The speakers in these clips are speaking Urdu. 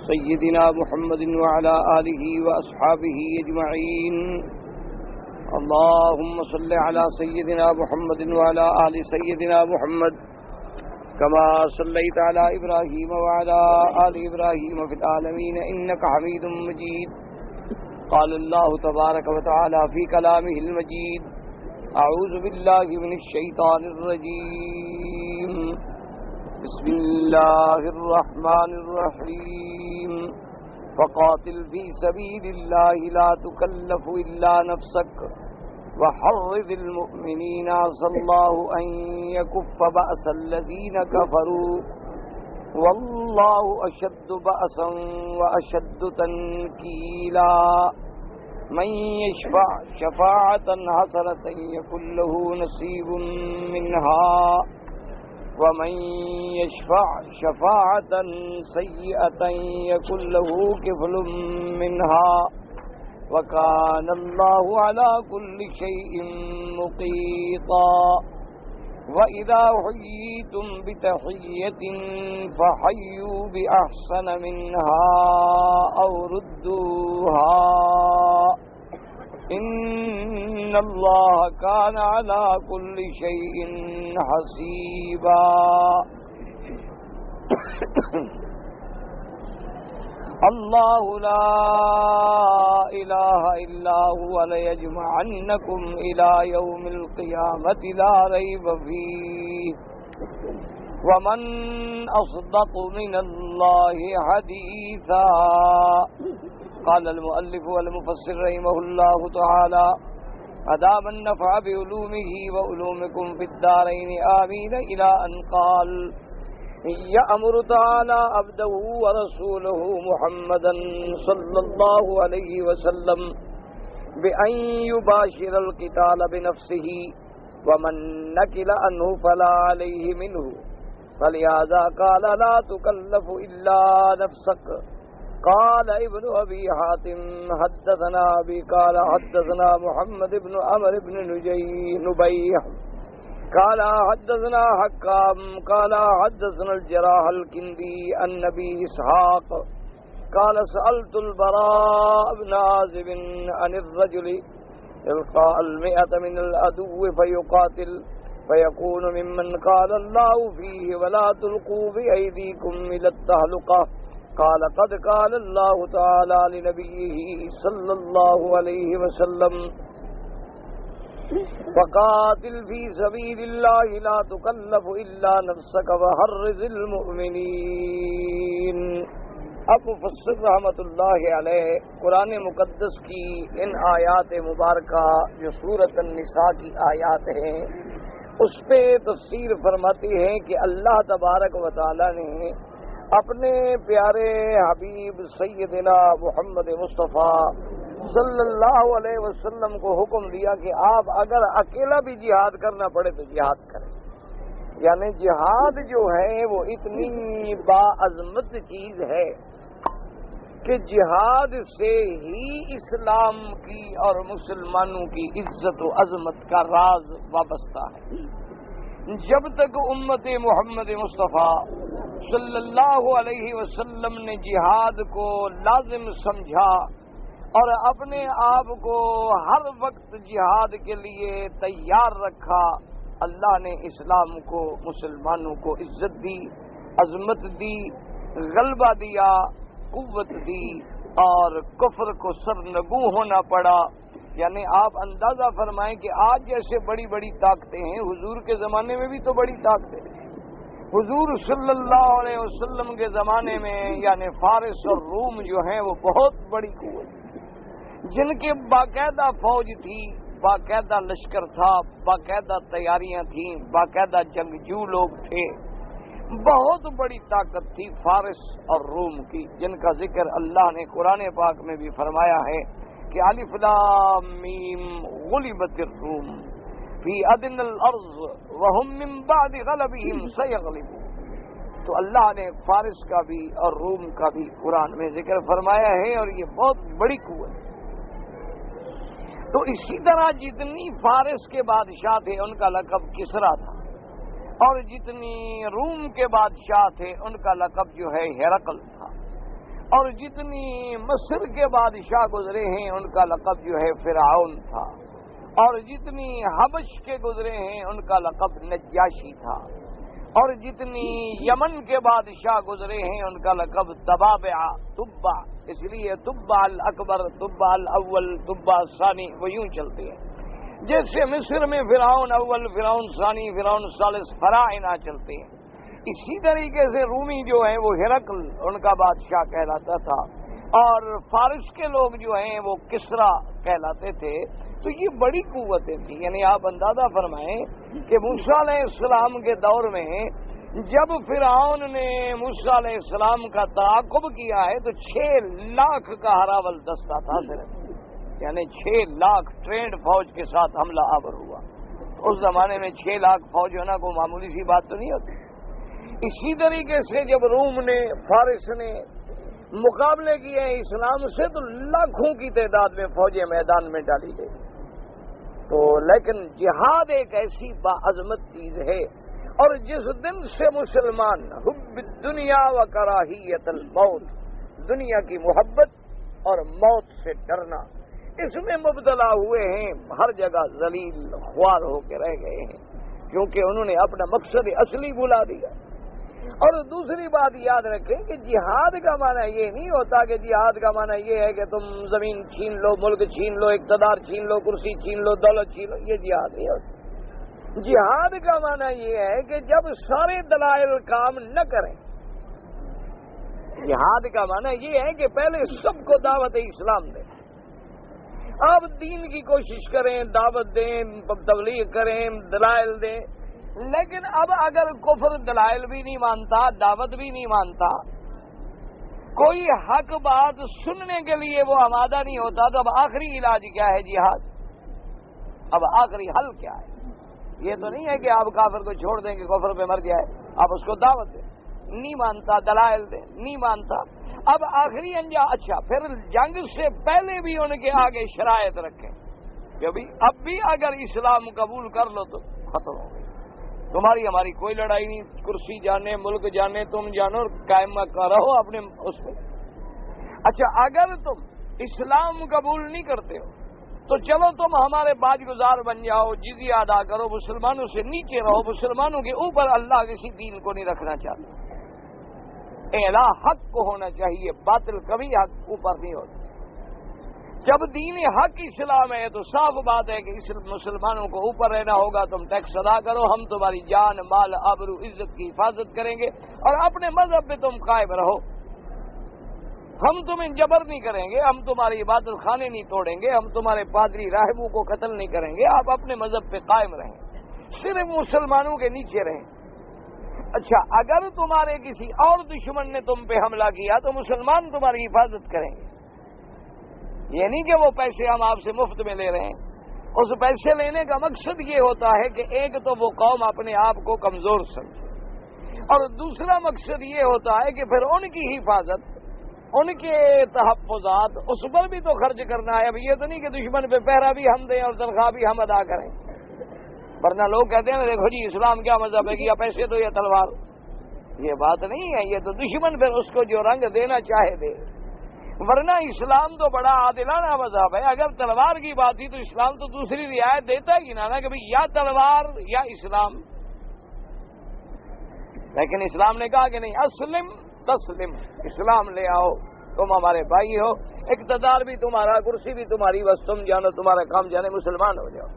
سيدنا محمد وعلى آله وأصحابه أجمعين. اللهم صل على سيدنا محمد وعلى آل سيدنا محمد كما صليت على إبراهيم وعلى آل إبراهيم في العالمين إنك حميد مجيد. قال الله تبارك وتعالى في كلامه المجيد: أعوذ بالله من الشيطان الرجيم. بسم الله الرحمن الرحيم. فقاتل في سبيل الله لا تكلف إلا نفسك وحرض المؤمنين عسى الله أن يكف بأس الذين كفروا والله أشد بأسا وأشد تنكيلا. من يشفع شفاعة حسنة يكن له نصيب منها ومن يشفع شفاعة سيئة يكن له كفل منها وكان الله على كل شيء مقيتا. وإذا حييتم بتحية فحيوا بأحسن منها أو ردوها إن الله كان على كل شيء حسيبا. الله لا إله إلا هو ليجمعنكم إلى يوم القيامة لا ريب فيه ومن أصدق من الله حديثا. قال المؤلف والمفسر رحمه الله تعالى: أدام النفع بعلومه وعلومكم في الدارين آمين، إلى أن قال: يأمر تعالى عبده ورسوله محمدا صلى الله عليه وسلم بأن يباشر القتال بنفسه ومن نكل عنه فلا عليه منه، فلهذا قال: لا تكلف إلا نفسك. قال ابن أبي حاتم: حدثنا أبي قال حدثنا محمد بن عمرو بن نبيح قال حدثنا حكام قال حدثنا الجراح الكندي عن أبي إسحاق قال: سألت البراء بن عازب عن الرجل يلقى 100 من العدو فيقاتل فيكون ممن قال الله فيه: ولا تلقوا بأيديكم إلى التهلكة. قال: قد قال الله تعالى لنبيه صلى الله عليه وسلم: فقاتل في سبيل الله لا تكلف إلا نفسك وحرض المؤمنين. اب مفسر رحمۃ اللہ علیہ قرآن مقدس کی ان آیات مبارکہ جو سورۃ النساء کی آیات ہیں اس پہ تفسیر فرماتی ہیں کہ اللہ تبارک و تعالی نے اپنے پیارے حبیب سیدنا محمد مصطفیٰ صلی اللہ علیہ وسلم کو حکم دیا کہ آپ اگر اکیلا بھی جہاد کرنا پڑے تو جہاد کریں. یعنی جہاد جو ہے وہ اتنی باعظمت چیز ہے کہ جہاد سے ہی اسلام کی اور مسلمانوں کی عزت و عظمت کا راز وابستہ ہے. جب تک امت محمد مصطفیٰ صلی اللہ علیہ وسلم نے جہاد کو لازم سمجھا اور اپنے آپ کو ہر وقت جہاد کے لیے تیار رکھا، اللہ نے اسلام کو، مسلمانوں کو عزت دی، عظمت دی، غلبہ دیا، قوت دی اور کفر کو سرنگوں ہونا پڑا. یعنی آپ اندازہ فرمائیں کہ آج جیسے بڑی بڑی طاقتیں ہیں، حضور کے زمانے میں بھی تو بڑی طاقتیں ہیں. حضور صلی اللہ علیہ وسلم کے زمانے میں یعنی فارس اور روم جو ہیں وہ بہت بڑی قوت، جن کے باقاعدہ فوج تھی، باقاعدہ لشکر تھا، باقاعدہ تیاریاں تھیں، باقاعدہ جنگجو لوگ تھے. بہت بڑی طاقت تھی فارس اور روم کی، جن کا ذکر اللہ نے قرآن پاک میں بھی فرمایا ہے کہ الف لام میم غلبت الروم فی ادنی الارض وهم من بعد غلبهم سیغلبون. تو اللہ نے فارس کا بھی اور روم کا بھی قرآن میں ذکر فرمایا ہے اور یہ بہت بڑی قوت ہے. تو اسی طرح جتنی فارس کے بادشاہ تھے ان کا لقب کسرا تھا، اور جتنی روم کے بادشاہ تھے ان کا لقب جو ہے ہرقل تھا، اور جتنی مصر کے بادشاہ گزرے ہیں ان کا لقب جو ہے فرعون تھا، اور جتنی حبش کے گزرے ہیں ان کا لقب نجاشی تھا، اور جتنی یمن کے بادشاہ گزرے ہیں ان کا لقب تبابع تبع، اس لیے تبع الاکبر، تبع الاول، تبع الثانی، وہ یوں چلتے ہیں۔ جیسے مصر میں فرعون اول، فرعون ثانی، فرعون ثالث، فراعنہ چلتے ہیں، اسی طریقے سے رومی جو ہیں وہ ہرقل ان کا بادشاہ کہلاتا تھا، اور فارس کے لوگ جو ہیں وہ کسرا کہلاتے تھے۔ تو یہ بڑی قوتیں تھیں، یعنی آپ اندازہ فرمائیں کہ موسیٰ علیہ السلام کے دور میں جب فرعون نے موسیٰ علیہ السلام کا تعاقب کیا ہے تو 6 لاکھ کا ہراول دستہ تھا صرف، یعنی 6 لاکھ ٹرینڈ فوج کے ساتھ حملہ آور ہوا۔ اس زمانے میں 6 لاکھ فوج ہونا کوئی معمولی سی بات تو نہیں ہوتی۔ اسی طریقے سے جب روم نے، فارس نے مقابلے کیے اسلام سے تو لاکھوں کی تعداد میں فوجیں میدان میں ڈالی گئی۔ تو لیکن جہاد ایک ایسی باعظمت چیز ہے، اور جس دن سے مسلمان حب الدنیا و کراہیت الموت، دنیا کی محبت اور موت سے ڈرنا، اس میں مبتلا ہوئے ہیں، ہر جگہ ذلیل خوار ہو کے رہ گئے ہیں، کیونکہ انہوں نے اپنا مقصد اصلی بھلا دیا۔ اور دوسری بات یاد رکھیں کہ جہاد کا معنی یہ نہیں ہوتا کہ جہاد کا معنی یہ ہے کہ تم زمین چھین لو، ملک چھین لو، اقتدار چھین لو، کرسی چھین لو، دولت چھین لو، یہ جہاد نہیں ہوتا۔ جہاد کا معنی یہ ہے کہ جب سارے دلائل کام نہ کریں، جہاد کا معنی یہ ہے کہ پہلے سب کو دعوت اسلام دیں، آپ دین کی کوشش کریں، دعوت دیں، تبلیغ کریں، دلائل دیں، لیکن اب اگر کفر دلائل بھی نہیں مانتا، دعوت بھی نہیں مانتا، کوئی حق بات سننے کے لیے وہ آمادہ نہیں ہوتا، تو اب آخری علاج کیا ہے؟ جہاد۔ اب آخری حل کیا ہے؟ یہ تو نہیں ہے کہ آپ کافر کو چھوڑ دیں کہ کفر پہ مر جائے، آپ اس کو دعوت دیں، نہیں مانتا، دلائل دیں، نہیں مانتا، اب آخری انجام، اچھا پھر جنگ سے پہلے بھی ان کے آگے شرائط رکھیں کہ اب بھی اگر اسلام قبول کر لو تو ختم ہو گئی، تمہاری ہماری کوئی لڑائی نہیں، کرسی جانے، ملک جانے، تم جانو، قائم رہو اپنے اس پہ۔ اچھا اگر تم اسلام قبول نہیں کرتے ہو تو چلو تم ہمارے باج گزار بن جاؤ، جزیہ ادا کرو، مسلمانوں سے نیچے رہو، مسلمانوں کے اوپر اللہ کسی دین کو نہیں رکھنا چاہتا، اعلیٰ حق کو ہونا چاہیے، باطل کبھی حق اوپر نہیں ہوتا۔ جب دین حق اسلام ہے تو صاف بات ہے کہ مسلمانوں کو اوپر رہنا ہوگا، تم ٹیکس ادا کرو، ہم تمہاری جان، مال، آبرو، عزت کی حفاظت کریں گے، اور اپنے مذہب پہ تم قائم رہو، ہم تمہیں جبر نہیں کریں گے، ہم تمہاری عبادت خانے نہیں توڑیں گے، ہم تمہارے پادری راہبوں کو قتل نہیں کریں گے، آپ اپنے مذہب پہ قائم رہیں، صرف مسلمانوں کے نیچے رہیں۔ اچھا اگر تمہارے کسی اور دشمن نے تم پہ حملہ کیا تو مسلمان تمہاری حفاظت کریں گے، یہ نہیں کہ وہ پیسے ہم آپ سے مفت میں لے رہے ہیں، اس پیسے لینے کا مقصد یہ ہوتا ہے کہ ایک تو وہ قوم اپنے آپ کو کمزور سمجھے، اور دوسرا مقصد یہ ہوتا ہے کہ پھر ان کی حفاظت، ان کے تحفظات، اس پر بھی تو خرچ کرنا ہے۔ اب یہ تو نہیں کہ دشمن پہ پہرا بھی ہم دیں اور تنخواہ بھی ہم ادا کریں، ورنہ لوگ کہتے ہیں دیکھو جی اسلام کیا مذہب ہے کہ یا پیسے دو یا تلوار، یہ بات نہیں ہے، یہ تو دشمن پھر اس کو جو رنگ دینا چاہے دے، ورنہ اسلام تو بڑا عادلانہ مذہب ہے۔ اگر تلوار کی بات تھی تو اسلام تو دوسری رعایت دیتا ہی نا کہ بھئی یا تلوار یا اسلام، لیکن اسلام نے کہا کہ نہیں، اسلم تسلم، اسلام لے آؤ، تم ہمارے بھائی ہو، اقتدار بھی تمہارا، کرسی بھی تمہاری، بس تم جانو، تمہارا کام جانے، مسلمان ہو جاؤ۔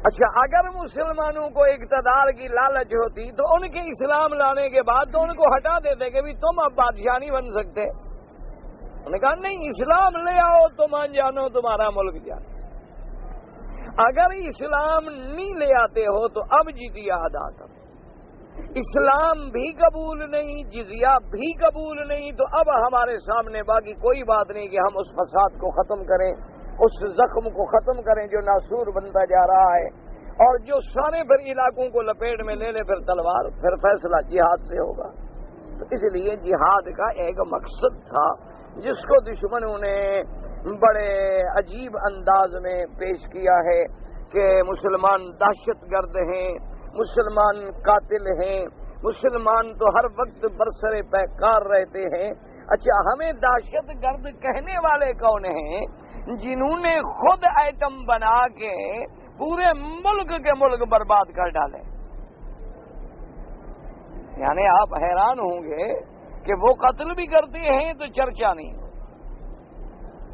اچھا اگر مسلمانوں کو اقتدار کی لالچ ہوتی تو ان کے اسلام لانے کے بعد تو ان کو ہٹا دیتے کہ بھی تم اب بادشاہ نہیں بن سکتے، انہوں نے کہا نہیں اسلام لے آؤ، تم جانو، تمہارا ملک جانو۔ اگر اسلام نہیں لے آتے ہو تو اب جزیہ ادا کرو، اسلام بھی قبول نہیں، جزیہ بھی قبول نہیں، تو اب ہمارے سامنے باقی کوئی بات نہیں کہ ہم اس فساد کو ختم کریں، اس زخم کو ختم کریں جو ناسور بنتا جا رہا ہے، اور جو سارے پھر علاقوں کو لپیٹ میں لے لے پھر تلوار، پھر فیصلہ جہاد سے ہوگا۔ تو اس لیے جہاد کا ایک مقصد تھا جس کو دشمنوں نے بڑے عجیب انداز میں پیش کیا ہے کہ مسلمان دہشت گرد ہیں، مسلمان قاتل ہیں، مسلمان تو ہر وقت برسر پیکار رہتے ہیں۔ اچھا ہمیں دہشت گرد کہنے والے کون ہیں؟ جنہوں نے خود ایٹم بنا کے پورے ملک کے ملک برباد کر ڈالے۔ یعنی آپ حیران ہوں گے کہ وہ قتل بھی کرتے ہیں تو چرچا نہیں،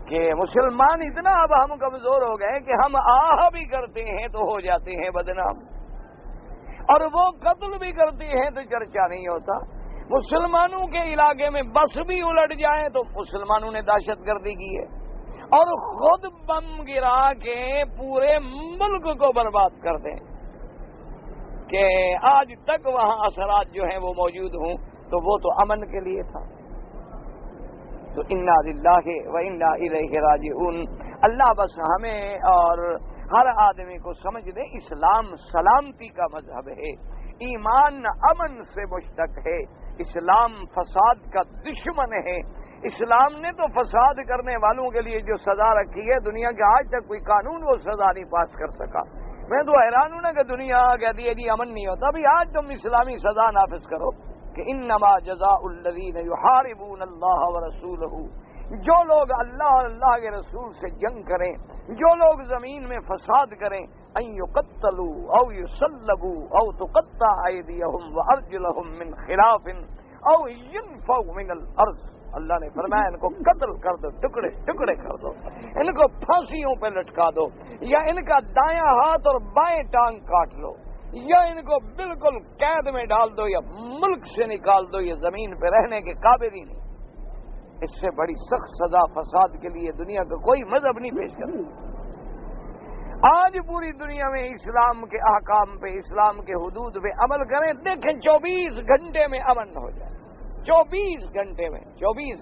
کہ مسلمان اتنا اب ہم کمزور ہو گئے کہ ہم آہ بھی کرتے ہیں تو ہو جاتے ہیں بدنام، اور وہ قتل بھی کرتے ہیں تو چرچا نہیں ہوتا۔ مسلمانوں کے علاقے میں بس بھی الٹ جائے تو مسلمانوں نے دہشت گردی کی ہے، اور خود بم گرا کے پورے ملک کو برباد کر دیں کہ آج تک وہاں اثرات جو ہیں وہ موجود ہوں، تو وہ تو امن کے لیے تھا۔ تو انا للہ و انا الیہ راجعون۔ اللہ بس ہمیں اور ہر آدمی کو سمجھ دے، اسلام سلامتی کا مذہب ہے، ایمان امن سے مشتق ہے، اسلام فساد کا دشمن ہے۔ اسلام نے تو فساد کرنے والوں کے لیے جو سزا رکھی ہے، دنیا کے آج تک کوئی قانون وہ سزا نہیں پاس کر سکا۔ میں تو حیران ہوں نا کہ دنیا کہتی ہے جی امن نہیں ہوتا، بھی آج تم اسلامی سزا نافذ کرو کہ انما جزاء الذین یحاربون اللہ ورسولہ، جو لوگ اللہ اور اللہ کے رسول سے جنگ کریں، جو لوگ زمین میں فساد کریں، ان یقتلوا او یصلبوا او تقطع ایدیہم وارجلہم من خلاف او ینفوا من الارض۔ اللہ نے فرمایا ان کو قتل کر دو، ٹکڑے ٹکڑے کر دو، ان کو پھانسیوں پہ لٹکا دو، یا ان کا دایاں ہاتھ اور بائیں ٹانگ کاٹ لو، یا ان کو بالکل قید میں ڈال دو، یا ملک سے نکال دو، یہ زمین پہ رہنے کے قابل ہی نہیں۔ اس سے بڑی سخت سزا فساد کے لیے دنیا کا کوئی مذہب نہیں پیش کرتا۔ آج پوری دنیا میں اسلام کے احکام پہ، اسلام کے حدود پہ عمل کریں، دیکھیں 24 گھنٹے میں امن ہو جائے، 24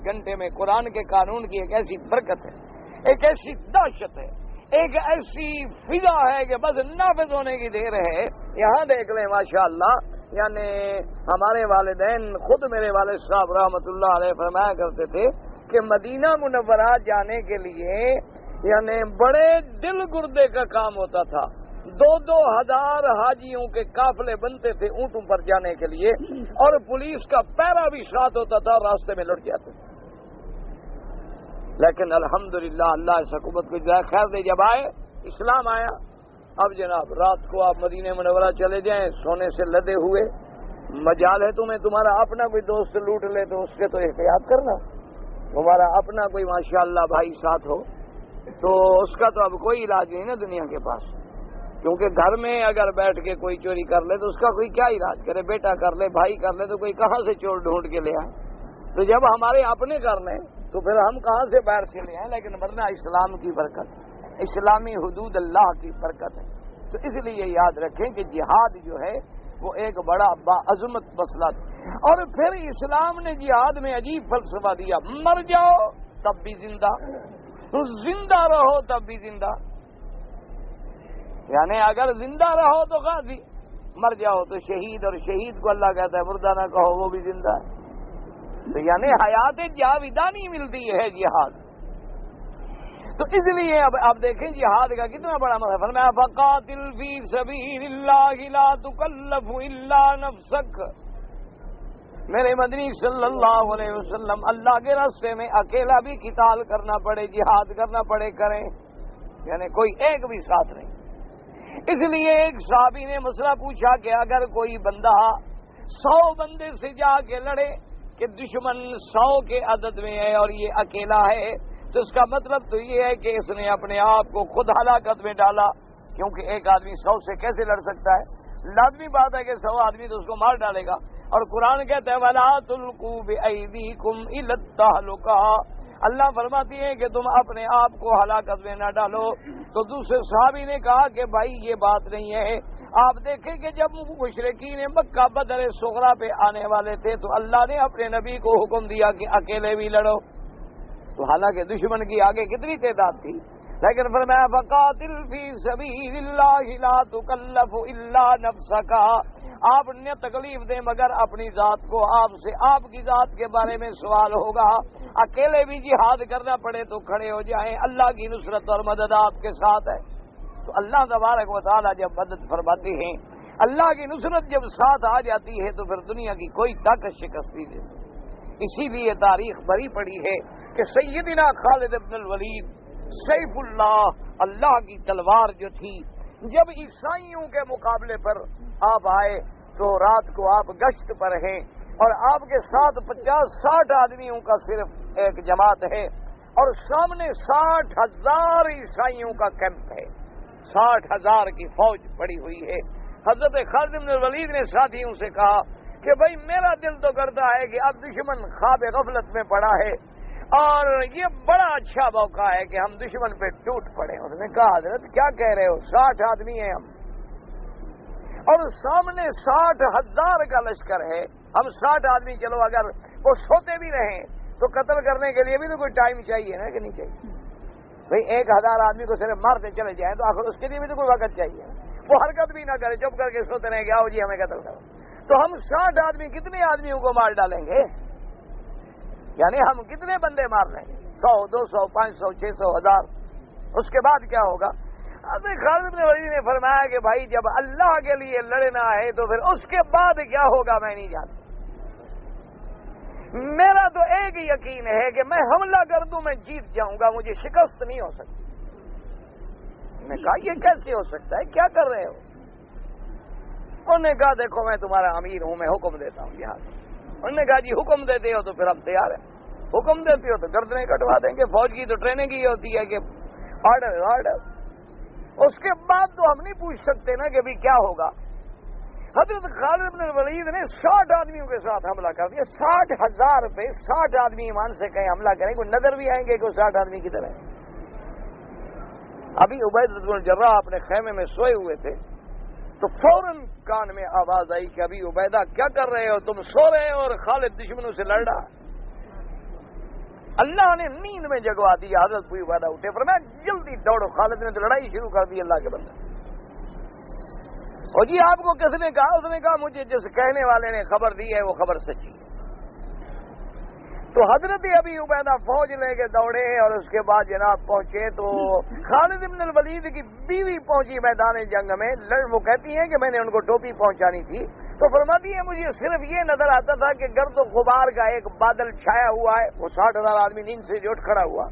گھنٹے میں قرآن کے قانون کی ایک ایسی برکت ہے، ایک ایسی دہشت ہے، ایک ایسی فضا ہے کہ بس نافذ ہونے کی دیر ہے۔ یہاں دیکھ لیں ماشاءاللہ، یعنی ہمارے والدین، خود میرے والد صاحب رحمۃ اللہ علیہ فرمایا کرتے تھے کہ مدینہ منورہ جانے کے لیے یعنی بڑے دل گردے کا کام ہوتا تھا، 2,000 حاجیوں کے قافلے بنتے تھے اونٹوں پر جانے کے لیے، اور پولیس کا پہرا بھی ساتھ ہوتا تھا، راستے میں لٹ جاتے تھے۔ لیکن الحمدللہ اللہ اس حکومت کو جزائے خیر دے، جب آئے اسلام آیا، اب جناب رات کو آپ مدینہ منورہ چلے جائیں سونے سے لدے ہوئے، مجال ہے تمہیں تمہارا اپنا کوئی دوست لوٹ لے تو اس کے تو احتیاط کرنا، تمہارا اپنا کوئی ماشاءاللہ بھائی ساتھ ہو تو اس کا تو اب کوئی علاج نہیں نا دنیا کے پاس، کیونکہ گھر میں اگر بیٹھ کے کوئی چوری کر لے تو اس کا کوئی کیا علاج کرے، بیٹا کر لے، بھائی کر لے، تو کوئی کہاں سے چور ڈھونڈ کے لے آئے؟ تو جب ہمارے اپنے کر لیں تو پھر ہم کہاں سے باہر سے لے آئیں؟ لیکن ورنہ اسلام کی برکت، اسلامی حدود اللہ کی برکت ہے۔ تو اس لیے یاد رکھیں کہ جہاد جو ہے وہ ایک بڑا باعظمت مسئلہ ہے، اور پھر اسلام نے جہاد میں عجیب فلسفہ دیا، مر جاؤ تب بھی زندہ، زندہ رہو تب بھی زندہ، یعنی اگر زندہ رہو تو غازی، مر جاؤ تو شہید، اور شہید کو اللہ کہتا ہے مردہ نہ کہو وہ بھی زندہ ہے۔ تو یعنی حیات جاویدہ نہیں ملتی ہے جہاد۔ تو اس لیے اب آپ دیکھیں جہاد کا کتنا بڑا مطلب، فرمایا فقاتل فی سبیل اللہ لا تکلف الا نفسک۔ میرے مدنی صلی اللہ علیہ وسلم اللہ کے راستے میں اکیلا بھی قتال کرنا پڑے، جہاد کرنا پڑے کریں، یعنی کوئی ایک بھی ساتھ نہیں۔ اس لیے ایک صحابی نے مسئلہ پوچھا کہ اگر کوئی بندہ 100 بندے سے جا کے لڑے کہ دشمن 100 کے عدد میں ہے اور یہ اکیلا ہے، تو اس کا مطلب تو یہ ہے کہ اس نے اپنے آپ کو خود ہلاکت میں ڈالا، کیونکہ ایک آدمی 100 سے کیسے لڑ سکتا ہے؟ لازمی بات ہے کہ 100 آدمی تو اس کو مار ڈالے گا، اور قرآن کہتا ہے وَلَا تُلْقُوا بِأَيْدِيكُمْ إِلَى التَّهْلُكَةِ، اللہ فرماتی ہے کہ تم اپنے آپ کو ہلاکت میں نہ ڈالو۔ تو دوسرے صحابی نے کہا کہ بھائی یہ بات نہیں ہے، آپ دیکھیں کہ جب مشرکین مکہ بدر صغرا پہ آنے والے تھے تو اللہ نے اپنے نبی کو حکم دیا کہ اکیلے بھی لڑو، تو حالانکہ دشمن کی آگے کتنی تعداد تھی، لیکن فرمایا فقاتل فی سبیل اللہ لا تکلف الا نفسک، آپ نے تکلیف دیں مگر اپنی ذات کو، آپ سے آپ کی ذات کے بارے میں سوال ہوگا، اکیلے بھی جہاد کرنا پڑے تو کھڑے ہو جائیں، اللہ کی نصرت اور مدد آپ کے ساتھ ہے۔ تو اللہ تبارک و تعالی جب مدد فرماتے ہیں اللہ کی نصرت جب ساتھ آ جاتی ہے تو پھر دنیا کی کوئی طاقت شکست نہیں دے سکتی۔ اسی لیے تاریخ بھری پڑی ہے کہ سیدنا خالد بن الولید سیف اللہ، اللہ کی تلوار جو تھی، جب عیسائیوں کے مقابلے پر آپ آئے تو رات کو آپ گشت پر ہیں اور آپ کے ساتھ 50-60 آدمیوں کا صرف ایک جماعت ہے اور سامنے 60,000 عیسائیوں کا کیمپ ہے، 60,000 کی فوج پڑی ہوئی ہے۔ حضرت خالد بن الولید نے ساتھیوں سے کہا کہ بھائی میرا دل تو کرتا ہے کہ اب دشمن خواب غفلت میں پڑا ہے اور یہ بڑا اچھا موقع ہے کہ ہم دشمن پہ ٹوٹ پڑے۔ اس نے کہا حضرت کیا کہہ رہے ہو، 60 آدمی ہیں ہم اور سامنے 60,000 کا لشکر ہے، ہم 60 آدمی، چلو اگر وہ سوتے بھی رہیں تو قتل کرنے کے لیے بھی تو کوئی ٹائم چاہیے نا کہ نہیں چاہیے؟ بھئی 1,000 آدمی کو صرف مارتے چلے جائیں تو آخر اس کے لیے بھی تو کوئی وقت چاہیے، وہ حرکت بھی نہ کرے، چپ کر کے سوتے رہیں کہ آؤ جی ہمیں قتل کرو۔ تو ہم 60 آدمی کتنے آدمیوں کو مار ڈالیں گے؟ یعنی ہم کتنے بندے مار لیں گے؟ 100، 200، 500، 600، 1000۔ اس کے بعد کیا ہوگا؟ حضرت خالد بن الولید نے فرمایا کہ بھائی جب اللہ کے لیے لڑنا ہے تو پھر اس کے بعد کیا ہوگا میں نہیں جانتا، میرا تو ایک ہی یقین ہے کہ میں حملہ کر دوں میں جیت جاؤں گا، مجھے شکست نہیں ہو سکتی۔ میں نے کہا یہ کیسے ہو سکتا ہے، کیا کر رہے ہو؟ انہوں نے کہا دیکھو میں تمہارا امیر ہوں، میں حکم دیتا ہوں یہاں سے۔ انہوں نے کہا جی حکم دیتے ہو تو پھر ہم تیار ہیں، حکم دیتے ہو تو گردنیں کٹوا دیں گے، فوج کی تو ٹریننگ ہی ہوتی ہے کہ آرڈر آرڈر۔ اس کے بعد تو ہم نہیں پوچھ سکتے نا کہ بھی کیا ہوگا۔ حضرت خالد بن الولید نے 60 آدمیوں کے ساتھ حملہ کر دیا، 60,000 پہ 60 آدمی ایمان سے کہیں حملہ کریں، کوئی نظر بھی آئیں گے کہ 60 آدمی کی طرح۔ ابھی عبیدہ بن الجراح اپنے خیمے میں سوئے ہوئے تھے تو فوراً کان میں آواز آئی کہ ابھی عبیدہ کیا کر رہے ہو، تم سو رہے ہو اور خالد دشمنوں سے لڑ رہا۔ اللہ نے نیند میں جگوا دیا، حضرت ابو عبیدہ اٹھے، فرمایا جلدی دوڑو، خالد نے تو لڑائی شروع کر دی اللہ کے بندے۔ اور جی آپ کو کس نے کہا؟ اس نے کہا مجھے جس کہنے والے نے خبر دی ہے وہ خبر سچی ہے۔ تو حضرت ابی عبیدہ فوج لے کے دوڑے اور اس کے بعد جناب پہنچے تو خالد بن الولید کی بیوی پہنچی میدان جنگ میں، وہ کہتی ہیں کہ میں نے ان کو ٹوپی پہنچانی تھی تو فرماتی ہے مجھے صرف یہ نظر آتا تھا کہ گرد و غبار کا ایک بادل چھایا ہوا ہے، وہ 60,000 آدمی نیند سے اٹھ کھڑا ہوا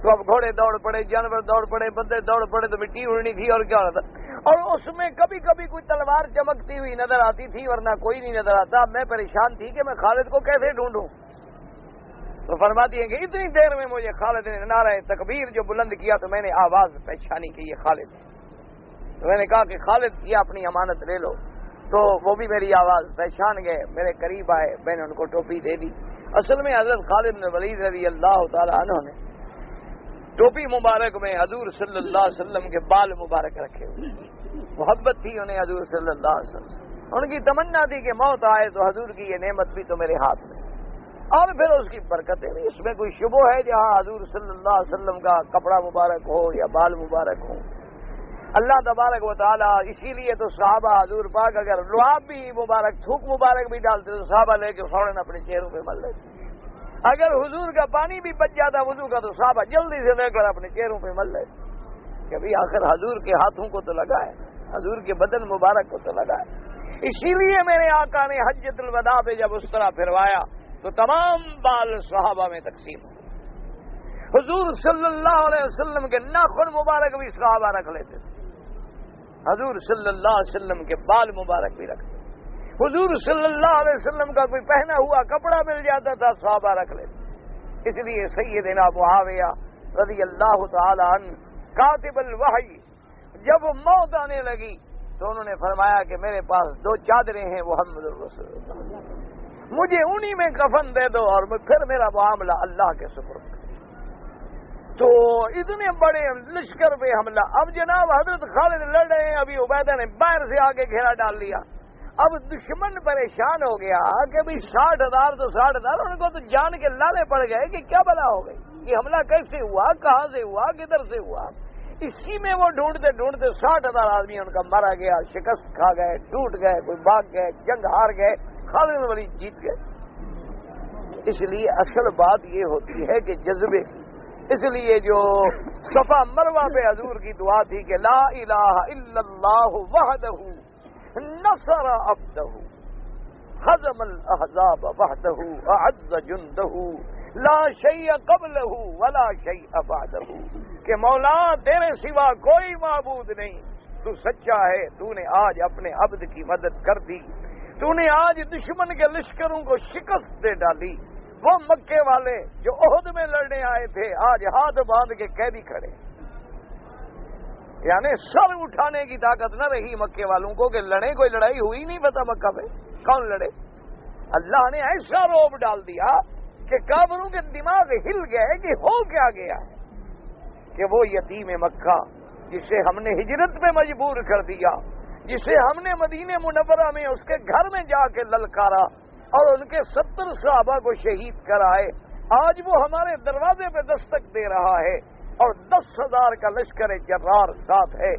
تو اب گھوڑے دوڑ پڑے، جانور دوڑ پڑے، بندے دوڑ پڑے تو مٹی اڑنی تھی اور کیا ہوتا، اور اس میں کبھی کبھی کوئی تلوار چمکتی ہوئی نظر آتی تھی ورنہ کوئی نہیں نظر آتا۔ میں پریشان تھی کہ میں خالد کو کیسے ڈھونڈوں۔ تو فرماتی ہے کہ اتنی دیر میں مجھے خالد نے نعرہ تکبیر جو بلند کیا تو میں نے آواز پہچانی کہ یہ خالد ہے۔ تو میں نے کہا کہ خالد یہ اپنی امانت لے لو، تو وہ بھی میری آواز پہچان گئے، میرے قریب آئے، میں نے ان کو ٹوپی دے دی۔ اصل میں حضرت خالد بن ولید رضی اللہ تعالی عنہ نے ٹوپی مبارک میں حضور صلی اللہ علیہ وسلم کے بال مبارک رکھے ہوئے، محبت تھی انہیں حضور صلی اللہ علیہ وسلم، ان کی تمنا تھی کہ موت آئے تو حضور کی یہ نعمت بھی تو میرے ہاتھ میں، اور پھر اس کی برکتیں بھی۔ اس میں کوئی شبہ ہے جہاں حضور صلی اللہ علیہ وسلم کا کپڑا مبارک ہو یا بال مبارک ہو، اللہ تبارک و تعالیٰ اسی لیے تو صحابہ حضور پاک اگر لعاب بھی مبارک، تھوک مبارک بھی ڈالتے تو صحابہ لے کے فوراً اپنے چہروں پہ مل لیتے، اگر حضور کا پانی بھی بچ جاتا وضو کا تو صحابہ جلدی سے لے کر اپنے چہروں پہ مل لیتے، کبھی آخر حضور کے ہاتھوں کو تو لگا ہے، حضور کے بدن مبارک کو تو لگا ہے۔ اسی لیے میرے آقا نے حجۃ الوداع پہ جب اس طرح پھروایا تو تمام بال صحابہ میں تقسیم ہو۔ حضور صلی اللہ علیہ وسلم کے ناخن مبارک بھی صحابہ رکھ لیتے تھے، حضور صلی اللہ علیہ وسلم کے بال مبارک بھی رکھتے، حضور صلی اللہ علیہ وسلم کا کوئی پہنا ہوا کپڑا مل جاتا تھا صحابہ رکھ لیتے۔ اس لیے سیدنا معاویہ رضی اللہ تعالی عنہ کاتب الوحی جب موت آنے لگی تو انہوں نے فرمایا کہ میرے پاس 2 چادریں ہیں محمد رسول اللہ، مجھے انہی میں کفن دے دو اور پھر میرا معاملہ اللہ کے سپرد۔ تو اتنے بڑے لشکر پہ حملہ، اب جناب حضرت خالد لڑ رہے ہیں، ابھی عبیدہ نے باہر سے آگے گھیرا ڈال لیا، اب دشمن پریشان ہو گیا کہ بھئی 60,000 تو 60,000، ان کو تو جان کے لالے پڑ گئے کہ کیا بلا ہو گئی، یہ حملہ کیسے ہوا، کہاں سے ہوا، کدھر سے ہوا۔ اسی میں وہ ڈھونڈتے ڈھونڈتے 60,000 آدمی ان کا مارا گیا، شکست کھا گئے، ٹوٹ گئے، کوئی بھاگ گئے، جنگ ہار گئے، خالد بن ولید جیت گئے۔ اس لیے اصل بات یہ ہوتی ہے کہ جذبے، اس لیے جو صفا مروہ پہ حضور کی دعا تھی کہ لا الہ الا اللہ وحدہ نصر عبدہ ہزم الاحزاب وحدہ اعز جندہ لا شیء قبلہ ولا شیء بعدہ، کہ مولا تیرے سوا کوئی معبود نہیں، تو سچا ہے، تو نے آج اپنے عبد کی مدد کر دی، تو نے آج دشمن کے لشکروں کو شکست دے ڈالی۔ وہ مکے والے جو احد میں لڑنے آئے تھے آج ہاتھ باندھ کے قیدی کھڑے، یعنی سر اٹھانے کی طاقت نہ رہی مکے والوں کو کہ لڑے، کوئی لڑائی ہوئی نہیں پتا مکہ میں کون لڑے۔ اللہ نے ایسا روب ڈال دیا کہ کافروں کے دماغ ہل گئے کہ ہو کیا گیا ہے، کہ وہ یتیم مکہ جسے ہم نے ہجرت پہ مجبور کر دیا، جسے ہم نے مدینہ منورہ میں اس کے گھر میں جا کے للکارا اور ان کے 70 صحابہ کو شہید کرائے، آج وہ ہمارے دروازے پہ دستک دے رہا ہے اور 10,000 کا لشکر جرار ساتھ ہے،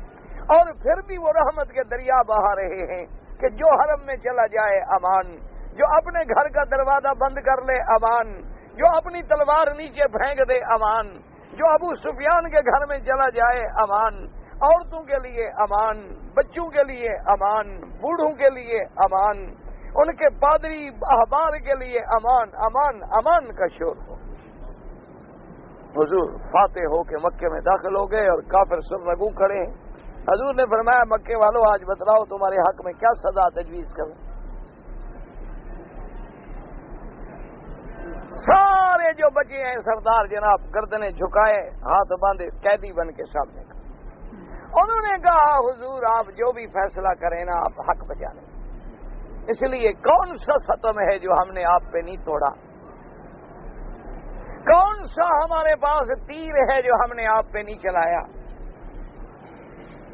اور پھر بھی وہ رحمت کے دریا بہا رہے ہیں کہ جو حرم میں چلا جائے امان، جو اپنے گھر کا دروازہ بند کر لے امان، جو اپنی تلوار نیچے پھینک دے امان، جو ابو سفیان کے گھر میں چلا جائے امان، عورتوں کے لیے امان، بچوں کے لیے امان، بوڑھوں کے لیے امان، ان کے پادری احبار کے لیے امان، امان امان کا شور ہو۔ حضور فاتح ہو کے مکے میں داخل ہو گئے اور کافر سر رگو کھڑے ہیں۔ حضور نے فرمایا مکے والوں آج بتلاؤ تمہارے حق میں کیا سزا تجویز کروں؟ سارے جو بچے ہیں سردار جناب گردنیں جھکائے ہاتھ باندھے قیدی بن کے سامنے انہوں نے کہا حضور آپ جو بھی فیصلہ کریں نا آپ حق بجانے، اس لیے کون سا ستم ہے جو ہم نے آپ پہ نہیں توڑا، کون سا ہمارے پاس تیر ہے جو ہم نے آپ پہ نہیں چلایا،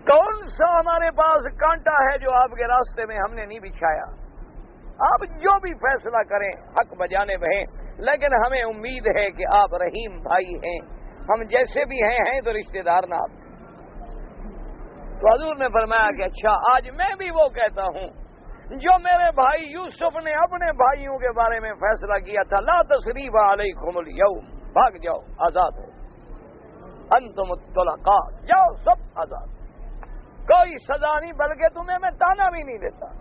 کون سا ہمارے پاس کانٹا ہے جو آپ کے راستے میں ہم نے نہیں بچھایا، آپ جو بھی فیصلہ کریں حق بجانے بہیں، لیکن ہمیں امید ہے کہ آپ رحیم بھائی ہیں، ہم جیسے بھی ہیں تو رشتہ دار نہ آپ۔ تو حضور نے فرمایا کہ اچھا آج میں بھی وہ کہتا ہوں جو میرے بھائی یوسف نے اپنے بھائیوں کے بارے میں فیصلہ کیا تھا، لا تثریب علیکم الیوم، بھاگ جاؤ آزاد ہو، انتم الطلقاء، جاؤ سب آزاد، کوئی سزا نہیں بلکہ تمہیں میں تانا بھی نہیں دیتا۔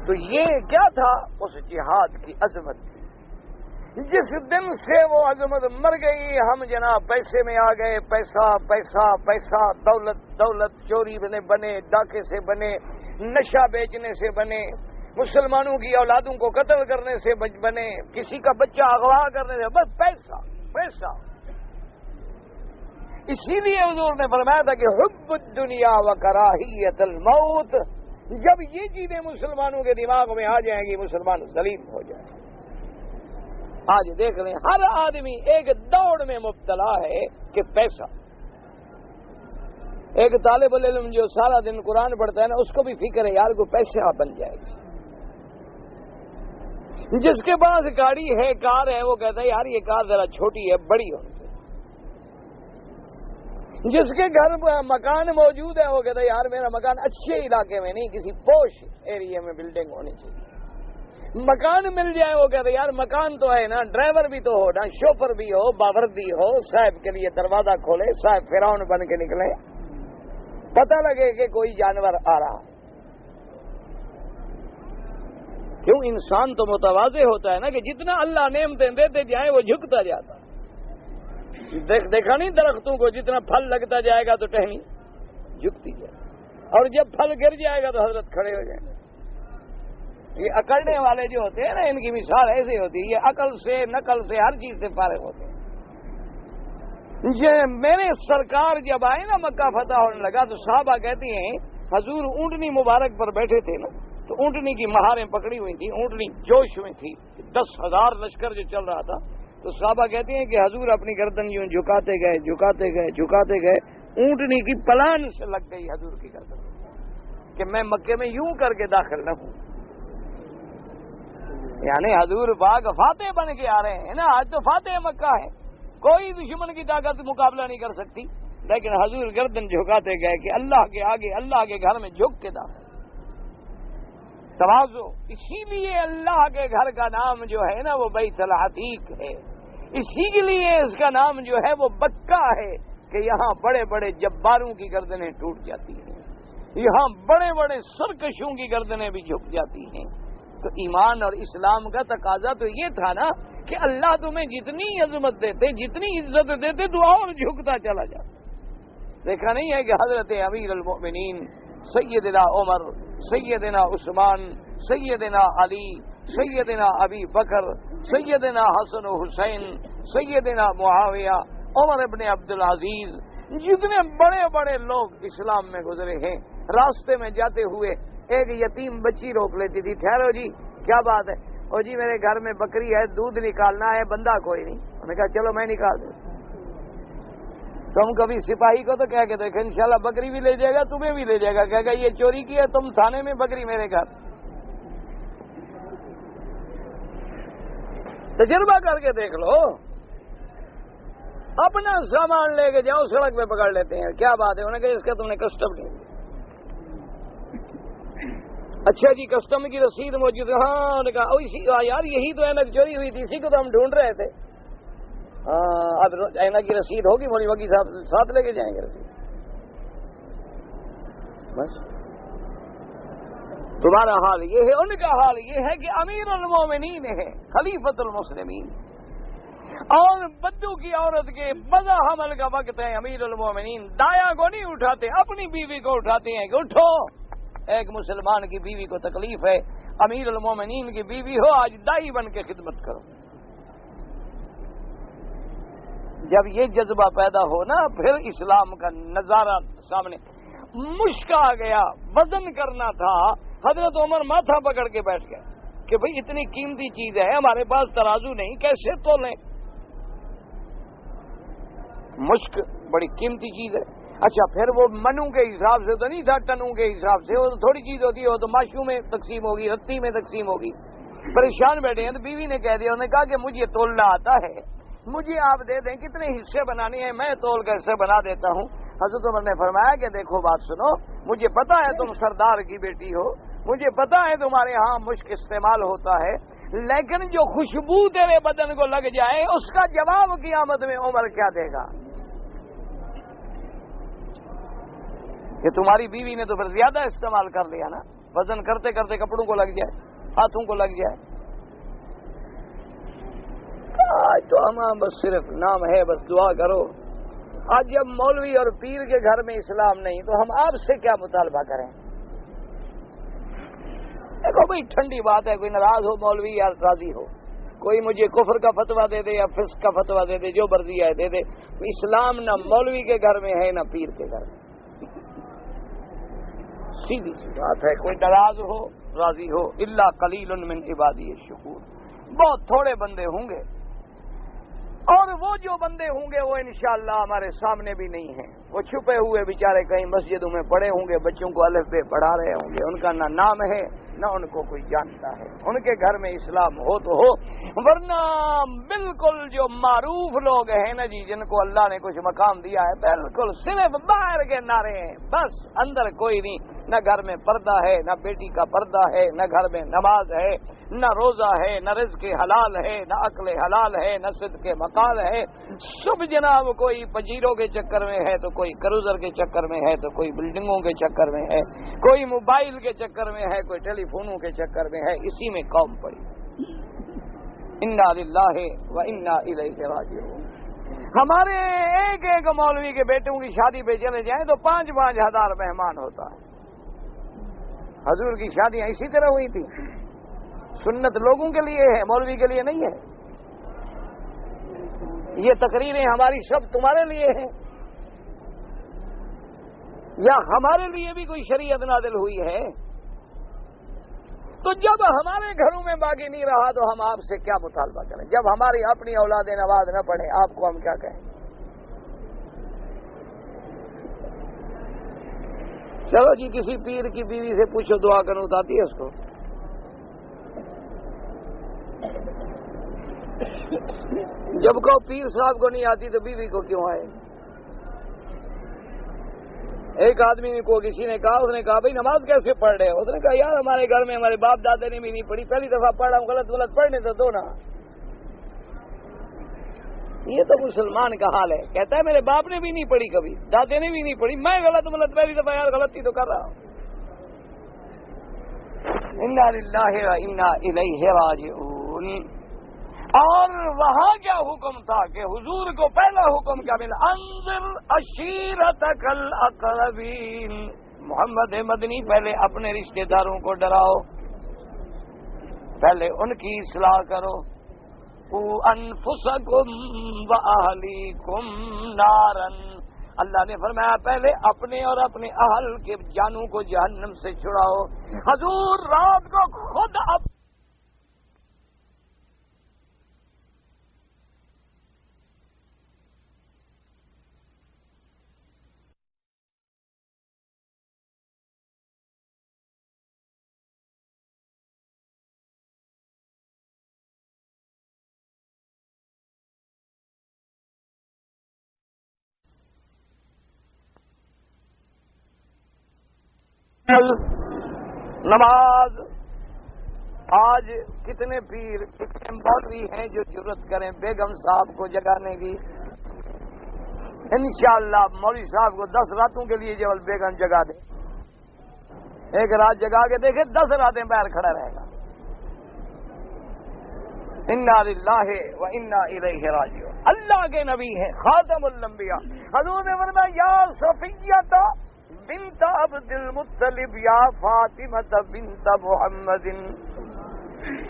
تو یہ کیا تھا؟ اس جہاد کی عظمت تھی۔ جس دن سے وہ عظمت مر گئی ہم جناب پیسے میں آ گئے، پیسہ پیسہ پیسہ، دولت دولت، چوری بنے، ڈاکے سے بنے، نشہ بیچنے سے بنے، مسلمانوں کی اولادوں کو قتل کرنے سے بنے، کسی کا بچہ اغوا کرنے سے، بس پیسہ پیسہ۔ اسی لیے حضور نے فرمایا تھا کہ حب الدنیا و کراہیت الموت، جب یہ چیزیں مسلمانوں کے دماغ میں آ جائیں گی مسلمان ذلیل ہو جائیں گے۔ آج دیکھ رہے ہیں ہر آدمی ایک دوڑ میں مبتلا ہے کہ پیسہ۔ ایک طالب علم جو سارا دن قرآن پڑھتا ہے نا اس کو بھی فکر ہے یار کو پیسہ بن جائے گا۔ جس کے پاس گاڑی ہے کار ہے وہ کہتا ہے یار یہ کار ذرا چھوٹی ہے بڑی ہونی چاہیے۔ جس کے گھر مکان موجود ہے وہ کہتا ہے یار میرا مکان اچھے علاقے میں نہیں کسی پوش ایریا میں بلڈنگ ہونی چاہیے۔ مکان مل جائے وہ کہتے یار مکان تو ہے نا، ڈرائیور بھی تو ہو نا، شوفر بھی ہو، باوردی ہو، صاحب کے لیے دروازہ کھولے، صاحب فرعون بن کے نکلے، پتہ لگے کہ کوئی جانور آ رہا۔ کیوں؟ انسان تو متواضع ہوتا ہے نا کہ جتنا اللہ نعمتیں دیتے جائیں وہ جھکتا جاتا۔ دیکھا نہیں درختوں کو جتنا پھل لگتا جائے گا تو ٹہنی جھکتی جائے، اور جب پھل گر جائے گا تو حضرت کھڑے ہو جائیں گے۔ یہ اکڑنے والے جو ہوتے ہیں نا ان کی مثال ایسے ہوتی ہے، یہ عقل سے نقل سے ہر چیز سے فارغ ہوتے ہیں۔ میرے سرکار جب آئے نا مکہ فتح ہونے لگا تو صحابہ کہتی ہیں حضور اونٹنی مبارک پر بیٹھے تھے نا تو اونٹنی کی مہاریں پکڑی ہوئی تھی، اونٹنی جوش میں تھی، 10,000 لشکر جو چل رہا تھا، تو صحابہ کہتے ہیں کہ حضور اپنی گردن یوں جھکاتے گئے جھکاتے گئے جھکاتے گئے، اونٹنی کی پلان سے لگ گئی حضور کی گردن کہ میں مکے میں یوں کر کے داخل نہ ہوں۔ یعنی حضور باغ فاتح بن کے آ رہے ہیں نا، آج تو فاتح مکہ ہے، کوئی دشمن کی طاقت مقابلہ نہیں کر سکتی، لیکن حضور گردن جھکاتے گئے کہ اللہ کے آگے اللہ کے گھر میں جھک کے داخل تواضع۔ اسی لیے اللہ کے گھر کا نام جو ہے نا وہ بیت العتیق ہے، اسی کے لیے اس کا نام جو ہے وہ بکہ ہے کہ یہاں بڑے بڑے جباروں کی گردنیں ٹوٹ جاتی ہیں، یہاں بڑے بڑے سرکشوں کی گردنیں بھی جھک جاتی ہیں۔ تو ایمان اور اسلام کا تقاضا تو یہ تھا نا کہ اللہ تمہیں جتنی عظمت دیتے، جتنی عزت دیتے، تو اور جھکتا چلا جا۔ دیکھا نہیں ہے کہ حضرت امیر المؤمنین سیدنا عمر، سیدنا عثمان، سیدنا علی، سیدنا ابی بکر، سیدنا حسن و حسین، سیدنا معاویہ، عمر ابن عبدالعزیز، جتنے بڑے بڑے لوگ اسلام میں گزرے ہیں، راستے میں جاتے ہوئے ایک یتیم بچی روک لیتی تھی، ٹھہرو جی کیا بات ہے؟ اور جی میرے گھر میں بکری ہے، دودھ نکالنا ہے، بندہ کوئی نہیں۔ انہوں نے کہا چلو میں نکال دوں۔ تم کبھی سپاہی کو تو کہہ کے دیکھو، انشاءاللہ بکری بھی لے جائے گا، تمہیں بھی لے جائے گا، کہے گا یہ چوری کی ہے، تم تھانے میں، بکری میرے گھر۔ تجربہ کر کے دیکھ لو، اپنا سامان لے کے جاؤ، سڑک پہ پکڑ لیتے ہیں، کیا بات ہے؟ انہوں نے کہا اس کا تم نے کسٹم نہیں۔ اچھا جی کسٹم کی رسید موجود ہے؟ ہاں، انہوں نے کہا یار یہی تو اینک چوری ہوئی تھی، اسی کو تو ہم ڈھونڈ رہے تھے۔ ہاں اب اینک کی رسید ہوگی، مولوی وکی صاحب ساتھ لے کے جائیں گے رسید۔ بس تمہارا حال یہ ہے، ان کا حال یہ ہے کہ امیر المومنین ہے، خلیفۃ المسلمین، اور بدو کی عورت کے بزا حمل کا وقت ہے، امیر المومنین دایا کو نہیں اٹھاتے، اپنی بیوی کو اٹھاتے ہیں کہ اٹھو۔ ایک مسلمان کی بیوی کو تکلیف ہے، امیر المومنین کی بیوی ہو، آج دائی بن کے خدمت کرو۔ جب یہ جذبہ پیدا ہو نا، پھر اسلام کا نظارہ سامنے۔ مشک آ گیا، وزن کرنا تھا، حضرت عمر ماتھا پکڑ کے بیٹھ گئے کہ بھئی اتنی قیمتی چیز ہے، ہمارے پاس ترازو نہیں، کیسے تولیں؟ مشک بڑی قیمتی چیز ہے۔ اچھا پھر وہ منوں کے حساب سے تو نہیں تھا، ٹنوں کے حساب سے، وہ تو تھوڑی چیز ہوتی ہے، وہ تو ماشو میں تقسیم ہوگی، رتی میں تقسیم ہوگی۔ پریشان بیٹھے ہیں تو بیوی نے کہہ دیا، انہوں نے کہا کہ مجھے تولنا آتا ہے، مجھے آپ دے دیں، کتنے حصے بنانے ہیں، میں تول کر حصے بنا دیتا ہوں۔ حضرت عمر نے فرمایا کہ دیکھو بات سنو، مجھے پتا ہے تم سردار کی بیٹی ہو، مجھے پتا ہے تمہارے ہاں مشک استعمال ہوتا ہے، لیکن جو خوشبو تیرے بدن کو لگ جائے اس کا جواب قیامت میں عمر کیا دے گا؟ کہ تمہاری بیوی نے تو پھر زیادہ استعمال کر لیا نا، وزن کرتے کرتے کپڑوں کو لگ جائے، ہاتھوں کو لگ جائے۔ آج تو ہم بس صرف نام ہے، بس دعا کرو۔ آج جب مولوی اور پیر کے گھر میں اسلام نہیں تو ہم آپ سے کیا مطالبہ کریں؟ دیکھو بھائی ٹھنڈی بات ہے، کوئی ناراض ہو مولوی یا راضی ہو، کوئی مجھے کفر کا فتویٰ دے دے یا فسق کا فتویٰ دے دے، جو مرضی ہے دے دے، اسلام نہ مولوی کے گھر میں ہے نہ پیر کے گھر میں۔ سیدھی سی بات ہے، کوئی ناراض ہو راضی ہو، الا قلیل من عبادی الشکور، بہت تھوڑے بندے ہوں گے، اور وہ جو بندے ہوں گے وہ انشاءاللہ ہمارے سامنے بھی نہیں ہیں، وہ چھپے ہوئے بیچارے کہیں مسجدوں میں پڑے ہوں گے، بچوں کو الف بے پڑھا رہے ہوں گے، ان کا نہ نام ہے نہ ان کو کوئی جانتا ہے، ان کے گھر میں اسلام ہو تو ہو، ورنہ بالکل جو معروف لوگ ہیں نا جی، جن کو اللہ نے کچھ مقام دیا ہے، بالکل صرف باہر کے نعرے ہیں، بس اندر کوئی نہیں، نہ گھر میں پردہ ہے، نہ بیٹی کا پردہ ہے، نہ گھر میں نماز ہے، نہ روزہ ہے، نہ رزق حلال ہے، نہ عقل حلال ہے، نہ صدق مقال ہے، سب جناب کوئی پجیروں کے چکر میں ہے تو کوئی کروزر کے چکر میں ہے تو کوئی بلڈنگوں کے چکر میں ہے، کوئی موبائل کے چکر میں ہے، کوئی ٹیلی فونوں کے چکر میں ہے، اسی میں قوم پڑی۔ انا للہ و انا الیہ راجعون۔ ہمارے ایک ایک مولوی کے بیٹوں کی شادی پہ چلے جائیں تو 5-5 ہزار مہمان ہوتا ہے۔ حضور کی شادیاں اسی طرح ہوئی تھی، سنت لوگوں کے لیے ہے، مولوی کے لیے نہیں ہے۔ یہ تقریریں ہماری سب تمہارے لیے ہیں، یا ہمارے لیے بھی کوئی شریعت نازل ہوئی ہے؟ تو جب ہمارے گھروں میں باقی نہیں رہا تو ہم آپ سے کیا مطالبہ کریں؟ جب ہماری اپنی اولاد نواز نہ پڑھیں، آپ کو ہم کیا کہیں؟ چلو جی کسی پیر کی بیوی سے پوچھو، دعا کروں آتی ہے اس کو؟ جب کہو پیر صاحب کو نہیں آتی تو بیوی کو کیوں آئے؟ ایک آدمی کو کسی نے کہا، اس نے کہا بھائی نماز کیسے پڑھ رہے ہو؟ اس نے کہا یار ہمارے گھر میں ہمارے باپ دادا نے بھی نہیں پڑھی، پہلی دفعہ پڑھ رہا ہوں، غلط پڑھنے تو دو نا۔ یہ تو مسلمان کا حال ہے. کہتا ہے میرے باپ نے بھی نہیں پڑھی کبھی, دادے نے بھی نہیں پڑھی, میں غلط پہلی دفعہ یار غلطی تو کر رہا ہوں. انا للہ و انا الیہ راجعون. اور وہاں کیا حکم تھا کہ حضور کو پہلا حکم کیا ملا؟ انذر عشیرتک الاقربین. محمد مدنی پہلے اپنے رشتہ داروں کو ڈراؤ, پہلے ان کی اصلاح کرو. انفسکم واہلیکم نارا. اللہ نے فرمایا پہلے اپنے اور اپنے اہل کے جانوں کو جہنم سے چھڑاؤ. حضور رات کو خود نماز. آج کتنے پیر کتنے مولوی ہیں جو جرت کریں بیگم صاحب کو جگانے کی. انشاءاللہ مولوی صاحب کو 10 راتوں کے لیے جب بیگم جگا دے, ایک رات جگا کے دیکھے 10 راتیں باہر کھڑا رہے گا. انا للہ و انا الیہ راجعون. اللہ کے نبی ہیں خاتم الانبیاء. حضور نے فرمایا یا صفیہ بنت عبد المطلب یا فاطمہ بنت محمد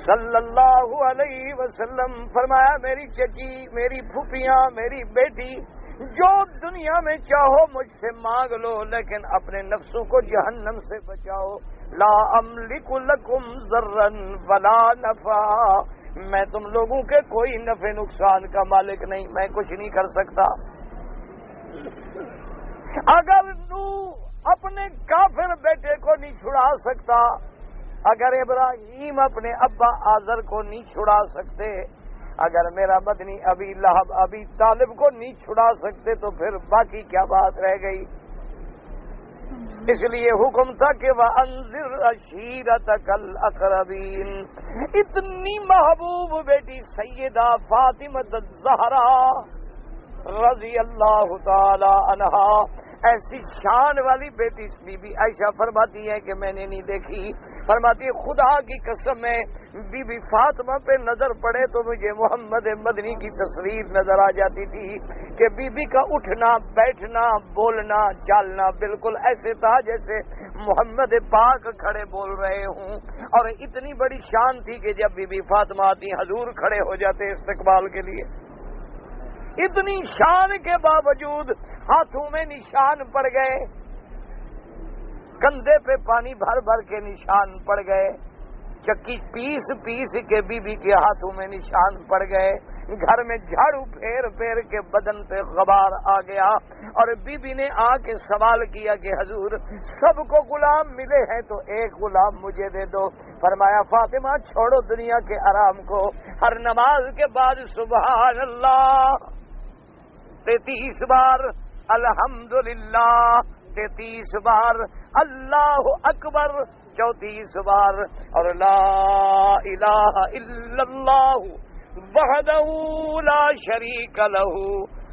صلی اللہ علیہ وسلم. فرمایا میری چچی, میری پھوپھیاں, میری بیٹی, جو دنیا میں چاہو مجھ سے مانگ لو, لیکن اپنے نفسوں کو جہنم سے بچاؤ. لا املک لکم ضرا ولا نفعا. میں تم لوگوں کے کوئی نفع نقصان کا مالک نہیں, میں کچھ نہیں کر سکتا. اگر نو اپنے کافر بیٹے کو نہیں چھڑا سکتا, اگر ابراہیم اپنے ابا آزر کو نہیں چھڑا سکتے, اگر میرا مدنی ابی لہب ابی طالب کو نہیں چھڑا سکتے, تو پھر باقی کیا بات رہ گئی؟ اس لیے حکم تھا کہ وَأَنذِرْ عَشِيرَتَكَ الْأَقْرَبِينَ. اتنی محبوب بیٹی سیدہ فاطمہ الزہرا رضی اللہ تعالی عنہا, ایسی شان والی بیٹی بی بی عائشہ فرماتی ہے کہ میں نے نہیں دیکھی. فرماتی ہے خدا کی قسم میں بی بی فاطمہ پہ نظر پڑے تو مجھے محمد مدنی کی تصویر نظر آ جاتی تھی کہ بی بی کا اٹھنا بیٹھنا بولنا چالنا بالکل ایسے تھا جیسے محمد پاک کھڑے بول رہے ہوں. اور اتنی بڑی شان تھی کہ جب بی بی فاطمہ آتی حضور کھڑے ہو جاتے استقبال کے لیے. اتنی شان کے باوجود ہاتھوں میں نشان پڑ گئے, کندھے پہ پانی بھر بھر کے نشان پڑ گئے, چکی پیس پیس کے بی بی کے ہاتھوں میں نشان پڑ گئے, گھر میں جھاڑو پھیر پھیر کے بدن پہ غبار آ گیا. اور بی بی نے آ کے سوال کیا کہ حضور سب کو غلام ملے ہیں تو ایک غلام مجھے دے دو. فرمایا فاطمہ چھوڑو دنیا کے آرام کو, ہر نماز کے بعد سبحان اللہ 33 بار, الحمدللہ 33 بار, اللہ اکبر 34 بار, اور لا الہ الا اللہ وحدہ لا شریک لہ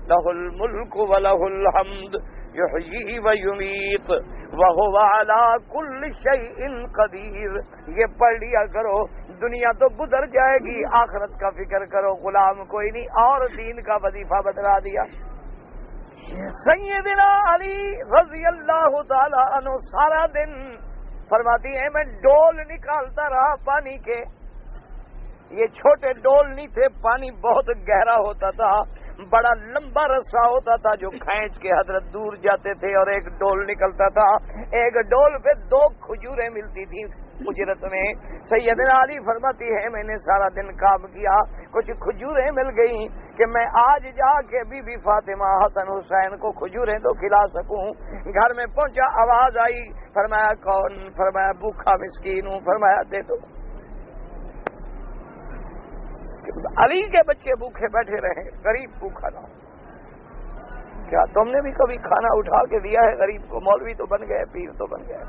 لہ الملک ولہ الحمد یحیی ویمیت وہو علی کل شیء قدیر. یہ پڑھ لیا کرو, دنیا تو گزر جائے گی, آخرت کا فکر کرو. غلام کوئی نہیں, اور دین کا وظیفہ بتلا دیا. سیدنا علی رضی اللہ تعالی عنہ سارا دن فرماتی ہے میں ڈول نکالتا رہا پانی کے. یہ چھوٹے ڈول نہیں تھے, پانی بہت گہرا ہوتا تھا, بڑا لمبا رسا ہوتا تھا جو کھینچ کے حضرت دور جاتے تھے, اور ایک ڈول نکلتا تھا. ایک ڈول پہ 2 کھجوریں ملتی تھی اجرت میں. سیدنا علی فرماتی ہے میں نے سارا دن کام کیا, کچھ کھجوریں مل گئیں کہ میں آج جا کے بی بی فاطمہ حسن حسین کو کھجوریں تو کھلا سکوں. گھر میں پہنچا, آواز آئی, فرمایا کون؟ فرمایا بھوکھا مسکین ہوں. فرمایا دے دو. علی کے بچے بھوکے بیٹھے رہے, غریب بھوکا نہ ہو. کیا تم نے بھی کبھی کھانا اٹھا کے دیا ہے غریب کو؟ مولوی تو بن گئے, پیر تو بن گئے.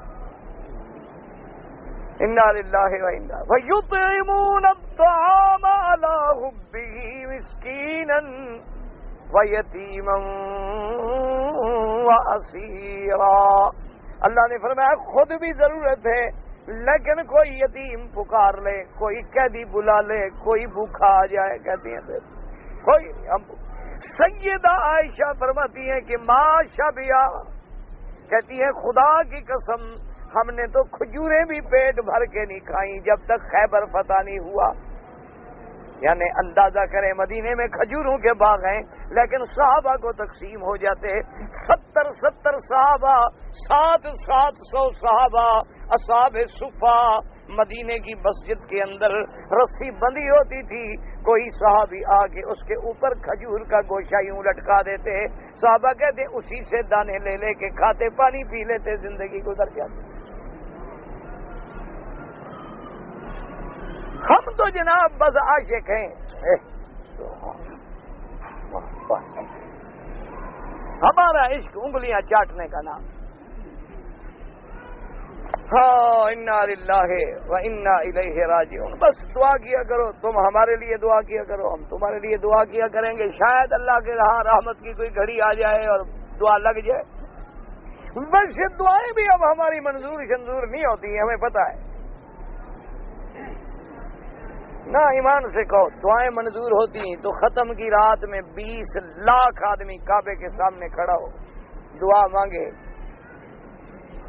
انا للہ و انا وَيُطْعِمُونَ الطَّعَامَ عَلَىٰ حُبِّهِ مِسْكِينًا وَيَتِيمًا وَأَسِيرًا۔ اللہ نے فرمایا خود بھی ضرورت ہے، لیکن کوئی یتیم پکار لے، کوئی قیدی بلا لے، کوئی بھوکا آ جائے، کہتے ہیں کوئی ہم سیدہ عائشہ فرماتی ہیں کہ ماں شبیہ، کہتی ہے خدا کی قسم ہم نے تو کھجوریں بھی پیٹ بھر کے نہیں کھائیں جب تک خیبر فتح نہیں ہوا۔ یعنی اندازہ کریں مدینے میں کھجوروں کے باغ ہیں، لیکن صحابہ کو تقسیم ہو جاتے 70 صحابہ، 700 صحابہ اصحاب صفا، مدینے کی مسجد کے اندر رسی بندھی ہوتی تھی، کوئی صحابی آ کے اس کے اوپر کھجور کا گوشہ یوں لٹکا دیتے، صحابہ کہتے اسی سے دانے لے لے کے کھاتے، پانی پی لیتے، زندگی گزر جاتی۔ ہم تو جناب بس عاشق ہیں، ہمارا عشق انگلیاں چاٹنے کا نام۔ ہاں انا للہ و انا الیہ راجعون۔ بس دعا کیا کرو، تم ہمارے لیے دعا کیا کرو، ہم تمہارے لیے دعا کیا کریں گے، شاید اللہ کے یہاں رحمت کی کوئی گھڑی آ جائے اور دعا لگ جائے۔ بس دعائیں بھی اب ہماری منظور شنظور نہیں ہوتی ہیں، ہمیں پتہ ہے نہ، ایمان سے کہو دعائیں منظور ہوتی ہیں تو ختم کی رات میں 20 لاکھ آدمی کعبے کے سامنے کھڑا ہو دعا مانگے،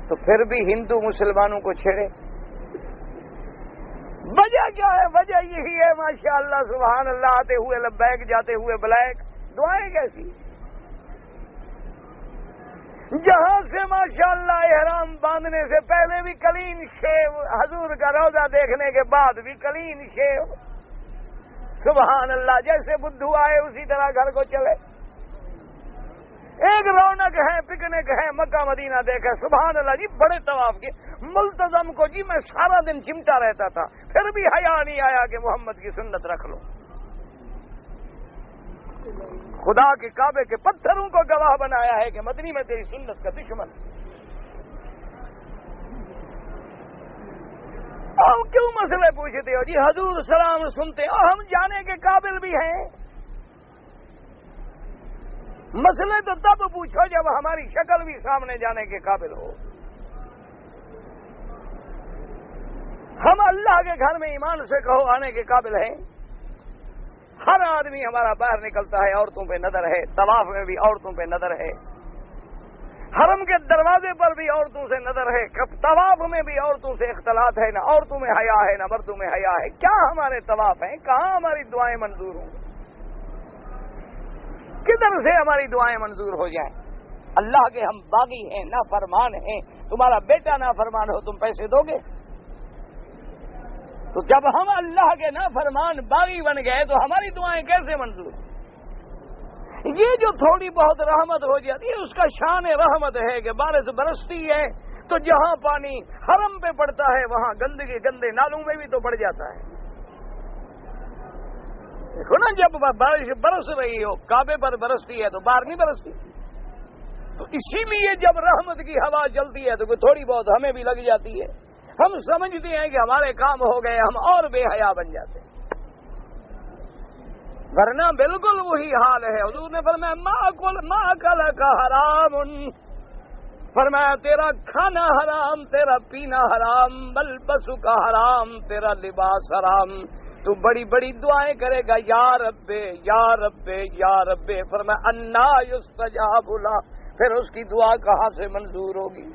تو پھر بھی ہندو مسلمانوں کو چھیڑے۔ وجہ کیا ہے؟ وجہ یہی ہے ماشاءاللہ سبحان اللہ، آتے ہوئے لبیک جاتے ہوئے بلیک، دعائیں کیسی؟ جہاں سے ماشاءاللہ احرام باندھنے سے پہلے بھی کلین شیو، حضور کا روضہ دیکھنے کے بعد بھی کلین شیو، سبحان اللہ، جیسے بدھو آئے اسی طرح گھر کو چلے، ایک رونق ہے، پکنک ہے، مکہ مدینہ دیکھا، سبحان اللہ جی، بڑے طواف کے ملتزم کو جی میں سارا دن چمٹا رہتا تھا، پھر بھی حیا نہیں آیا کہ محمد کی سنت رکھ لو۔ خدا کے کعبے کے پتھروں کو گواہ بنایا ہے کہ مدنی میں تیری سنت کا دشمن۔ آپ کیوں مسئلے پوچھتے ہو جی؟ حضور سلام سنتے اور ہم جانے کے قابل بھی ہیں۔ مسئلے تو تب پوچھو جب ہماری شکل بھی سامنے جانے کے قابل ہو۔ ہم اللہ کے گھر میں ایمان سے کہو آنے کے قابل ہیں۔ ہر آدمی ہمارا باہر نکلتا ہے، عورتوں پہ نظر ہے، طواف میں بھی عورتوں پہ نظر ہے، حرم کے دروازے پر بھی عورتوں سے نظر ہے، طواف میں بھی عورتوں سے اختلاط ہے، نہ عورتوں میں حیا ہے نہ مردوں میں حیا ہے۔ کیا ہمارے طواف ہیں؟ کہاں ہماری دعائیں منظور ہوں؟ کدھر سے ہماری دعائیں منظور ہو جائیں؟ اللہ کے ہم باغی ہیں، نافرمان ہیں، تمہارا بیٹا نافرمان ہو تم پیسے دو گے؟ تو جب ہم اللہ کے نافرمان باغی بن گئے تو ہماری دعائیں کیسے منظور؟ یہ جو تھوڑی بہت رحمت ہو جاتی ہے اس کا شان رحمت ہے کہ بارش برستی ہے تو جہاں پانی حرم پہ پڑتا ہے وہاں گندگی گندے نالوں میں بھی تو پڑ جاتا ہے۔ دیکھو نا، جب بارش برس رہی ہو کعبے پر برستی ہے تو باہر نہیں برستی، تو اسی لیے جب رحمت کی ہوا چلتی ہے تو کوئی تھوڑی بہت ہمیں بھی لگ جاتی ہے، ہم سمجھتے ہیں کہ ہمارے کام ہو گئے، ہم اور بے حیا بن جاتے ہیں، ورنہ بالکل وہی حال ہے۔ حضور نے فرمایا ما کل کا حرام، فرمایا تیرا کھانا حرام، تیرا پینا حرام، ملبس کا حرام، تیرا لباس حرام، تو بڑی بڑی دعائیں کرے گا، یا رب یا رب یا رب، فرمایا انا یستجاب له، پھر اس کی دعا کہاں سے منظور ہوگی؟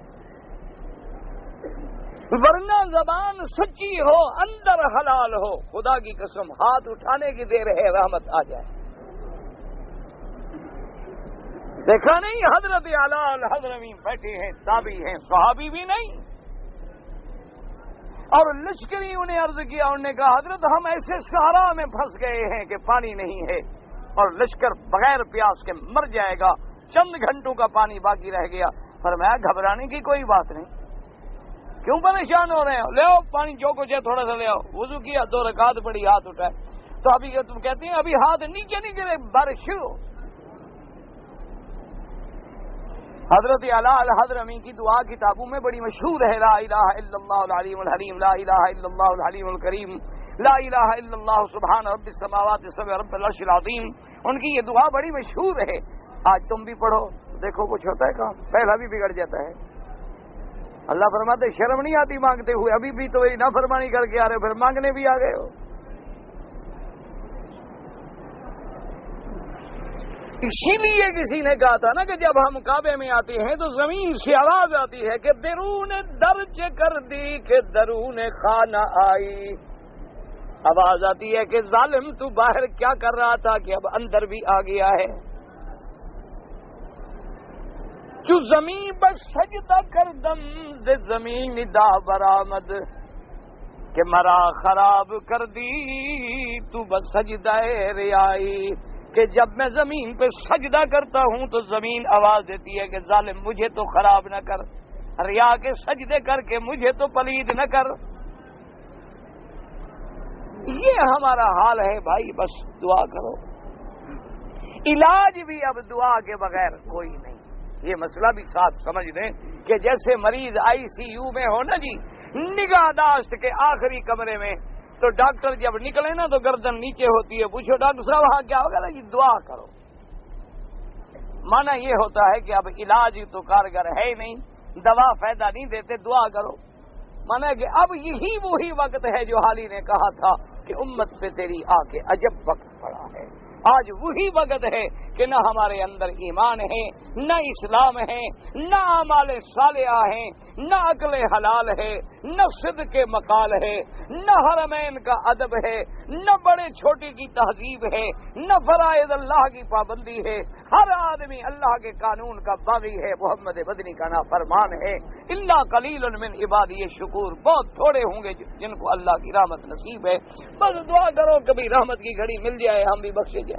ورنہ زبان سچی ہو، اندر حلال ہو، خدا کی قسم ہاتھ اٹھانے کی دیر ہے رحمت آ جائے۔ دیکھا نہیں حضرت علال حضرمی بیٹھے ہیں، تابعی ہیں، صحابی بھی نہیں، اور لشکری انہیں عرض کیا، انہوں نے کہا حضرت ہم ایسے صحرا میں پھنس گئے ہیں کہ پانی نہیں ہے اور لشکر بغیر پیاس کے مر جائے گا، چند گھنٹوں کا پانی باقی رہ گیا۔ فرمایا گھبرانے کی کوئی بات نہیں، کیوں پریشان ہو رہے ہو؟ لے آؤ پانی، جو کچھ ہے تھوڑا سا لے آؤ۔ وضو کیا، 2 رکعت پڑھی، ہاتھ اٹھائے، تو ابھی تم کہتے ہیں ابھی ہاتھ نیچے نہیں گرے، بارش شروع۔ حضرت اعلیٰ الحضرمی کی دعا کتابوں میں بڑی مشہور ہے، لا الہ الا اللہ العلیم الحلیم، لا الہ الا اللہ الحلیم الکریم، لا الہ الا اللہ سبحان رب السماوات السبع رب العرش العظیم، ان کی یہ دعا بڑی مشہور ہے. آج تم بھی پڑھو، دیکھو کچھ ہوتا ہے کام، پہلا بھی بگڑ جاتا ہے. اللہ فرماتے شرم نہیں آتی مانگتے ہوئے، ابھی بھی تو وہی نافرمانی کر کے آ رہے ہو، پھر مانگنے بھی آ گئے ہو. اسی لیے کسی نے کہا تھا نا کہ جب ہم کعبے میں آتے ہیں تو زمین سے آواز آتی ہے کہ درون درج کر دی کہ درون خانہ آئی. آواز آتی ہے کہ ظالم تو باہر کیا کر رہا تھا کہ اب اندر بھی آ گیا ہے. جو زمین بس سجدہ کر دم ز زمین دا برآمد کہ مرا خراب کر دی تو بس سجدہ ریائی. کہ جب میں زمین پہ سجدہ کرتا ہوں تو زمین آواز دیتی ہے کہ ظالم مجھے تو خراب نہ کر، ریا کے سجدے کر کے مجھے تو پلید نہ کر. یہ ہمارا حال ہے بھائی. بس دعا کرو. علاج بھی اب دعا کے بغیر کوئی نہیں. یہ مسئلہ بھی ساتھ سمجھ لیں کہ جیسے مریض آئی سی یو میں ہو نا جی، نگاہ داشت کے آخری کمرے میں، تو ڈاکٹر جب نکلے نا تو گردن نیچے ہوتی ہے. پوچھو ڈاکٹر صاحب وہاں کیا ہوگا نا جی؟ دعا کرو. مانا یہ ہوتا ہے کہ اب علاج تو کارگر ہے ہی نہیں، دوا فائدہ نہیں دیتے، دعا کرو. مانا کہ اب یہی وہی وقت ہے جو حالی نے کہا تھا کہ امت پہ تیری آ کے عجب وقت پڑا ہے. آج وہی وقت ہے کہ نہ ہمارے اندر ایمان ہے، نہ اسلام ہے، نہ اعمال صالحہ ہیں، نہ عقل حلال ہے، نہ صدق مقال ہے، نہ حرمین کا ادب ہے، نہ بڑے چھوٹے کی تہذیب ہے، نہ فرائض اللہ کی پابندی ہے. ہر آدمی اللہ کے قانون کا باغی ہے، محمد مدنی کا نافرمان ہے. الا قلیل من عبادی الشکور، بہت تھوڑے ہوں گے جن کو اللہ کی رحمت نصیب ہے. بس دعا کرو کبھی رحمت کی گھڑی مل جائے، ہم بھی بخشے جائیں.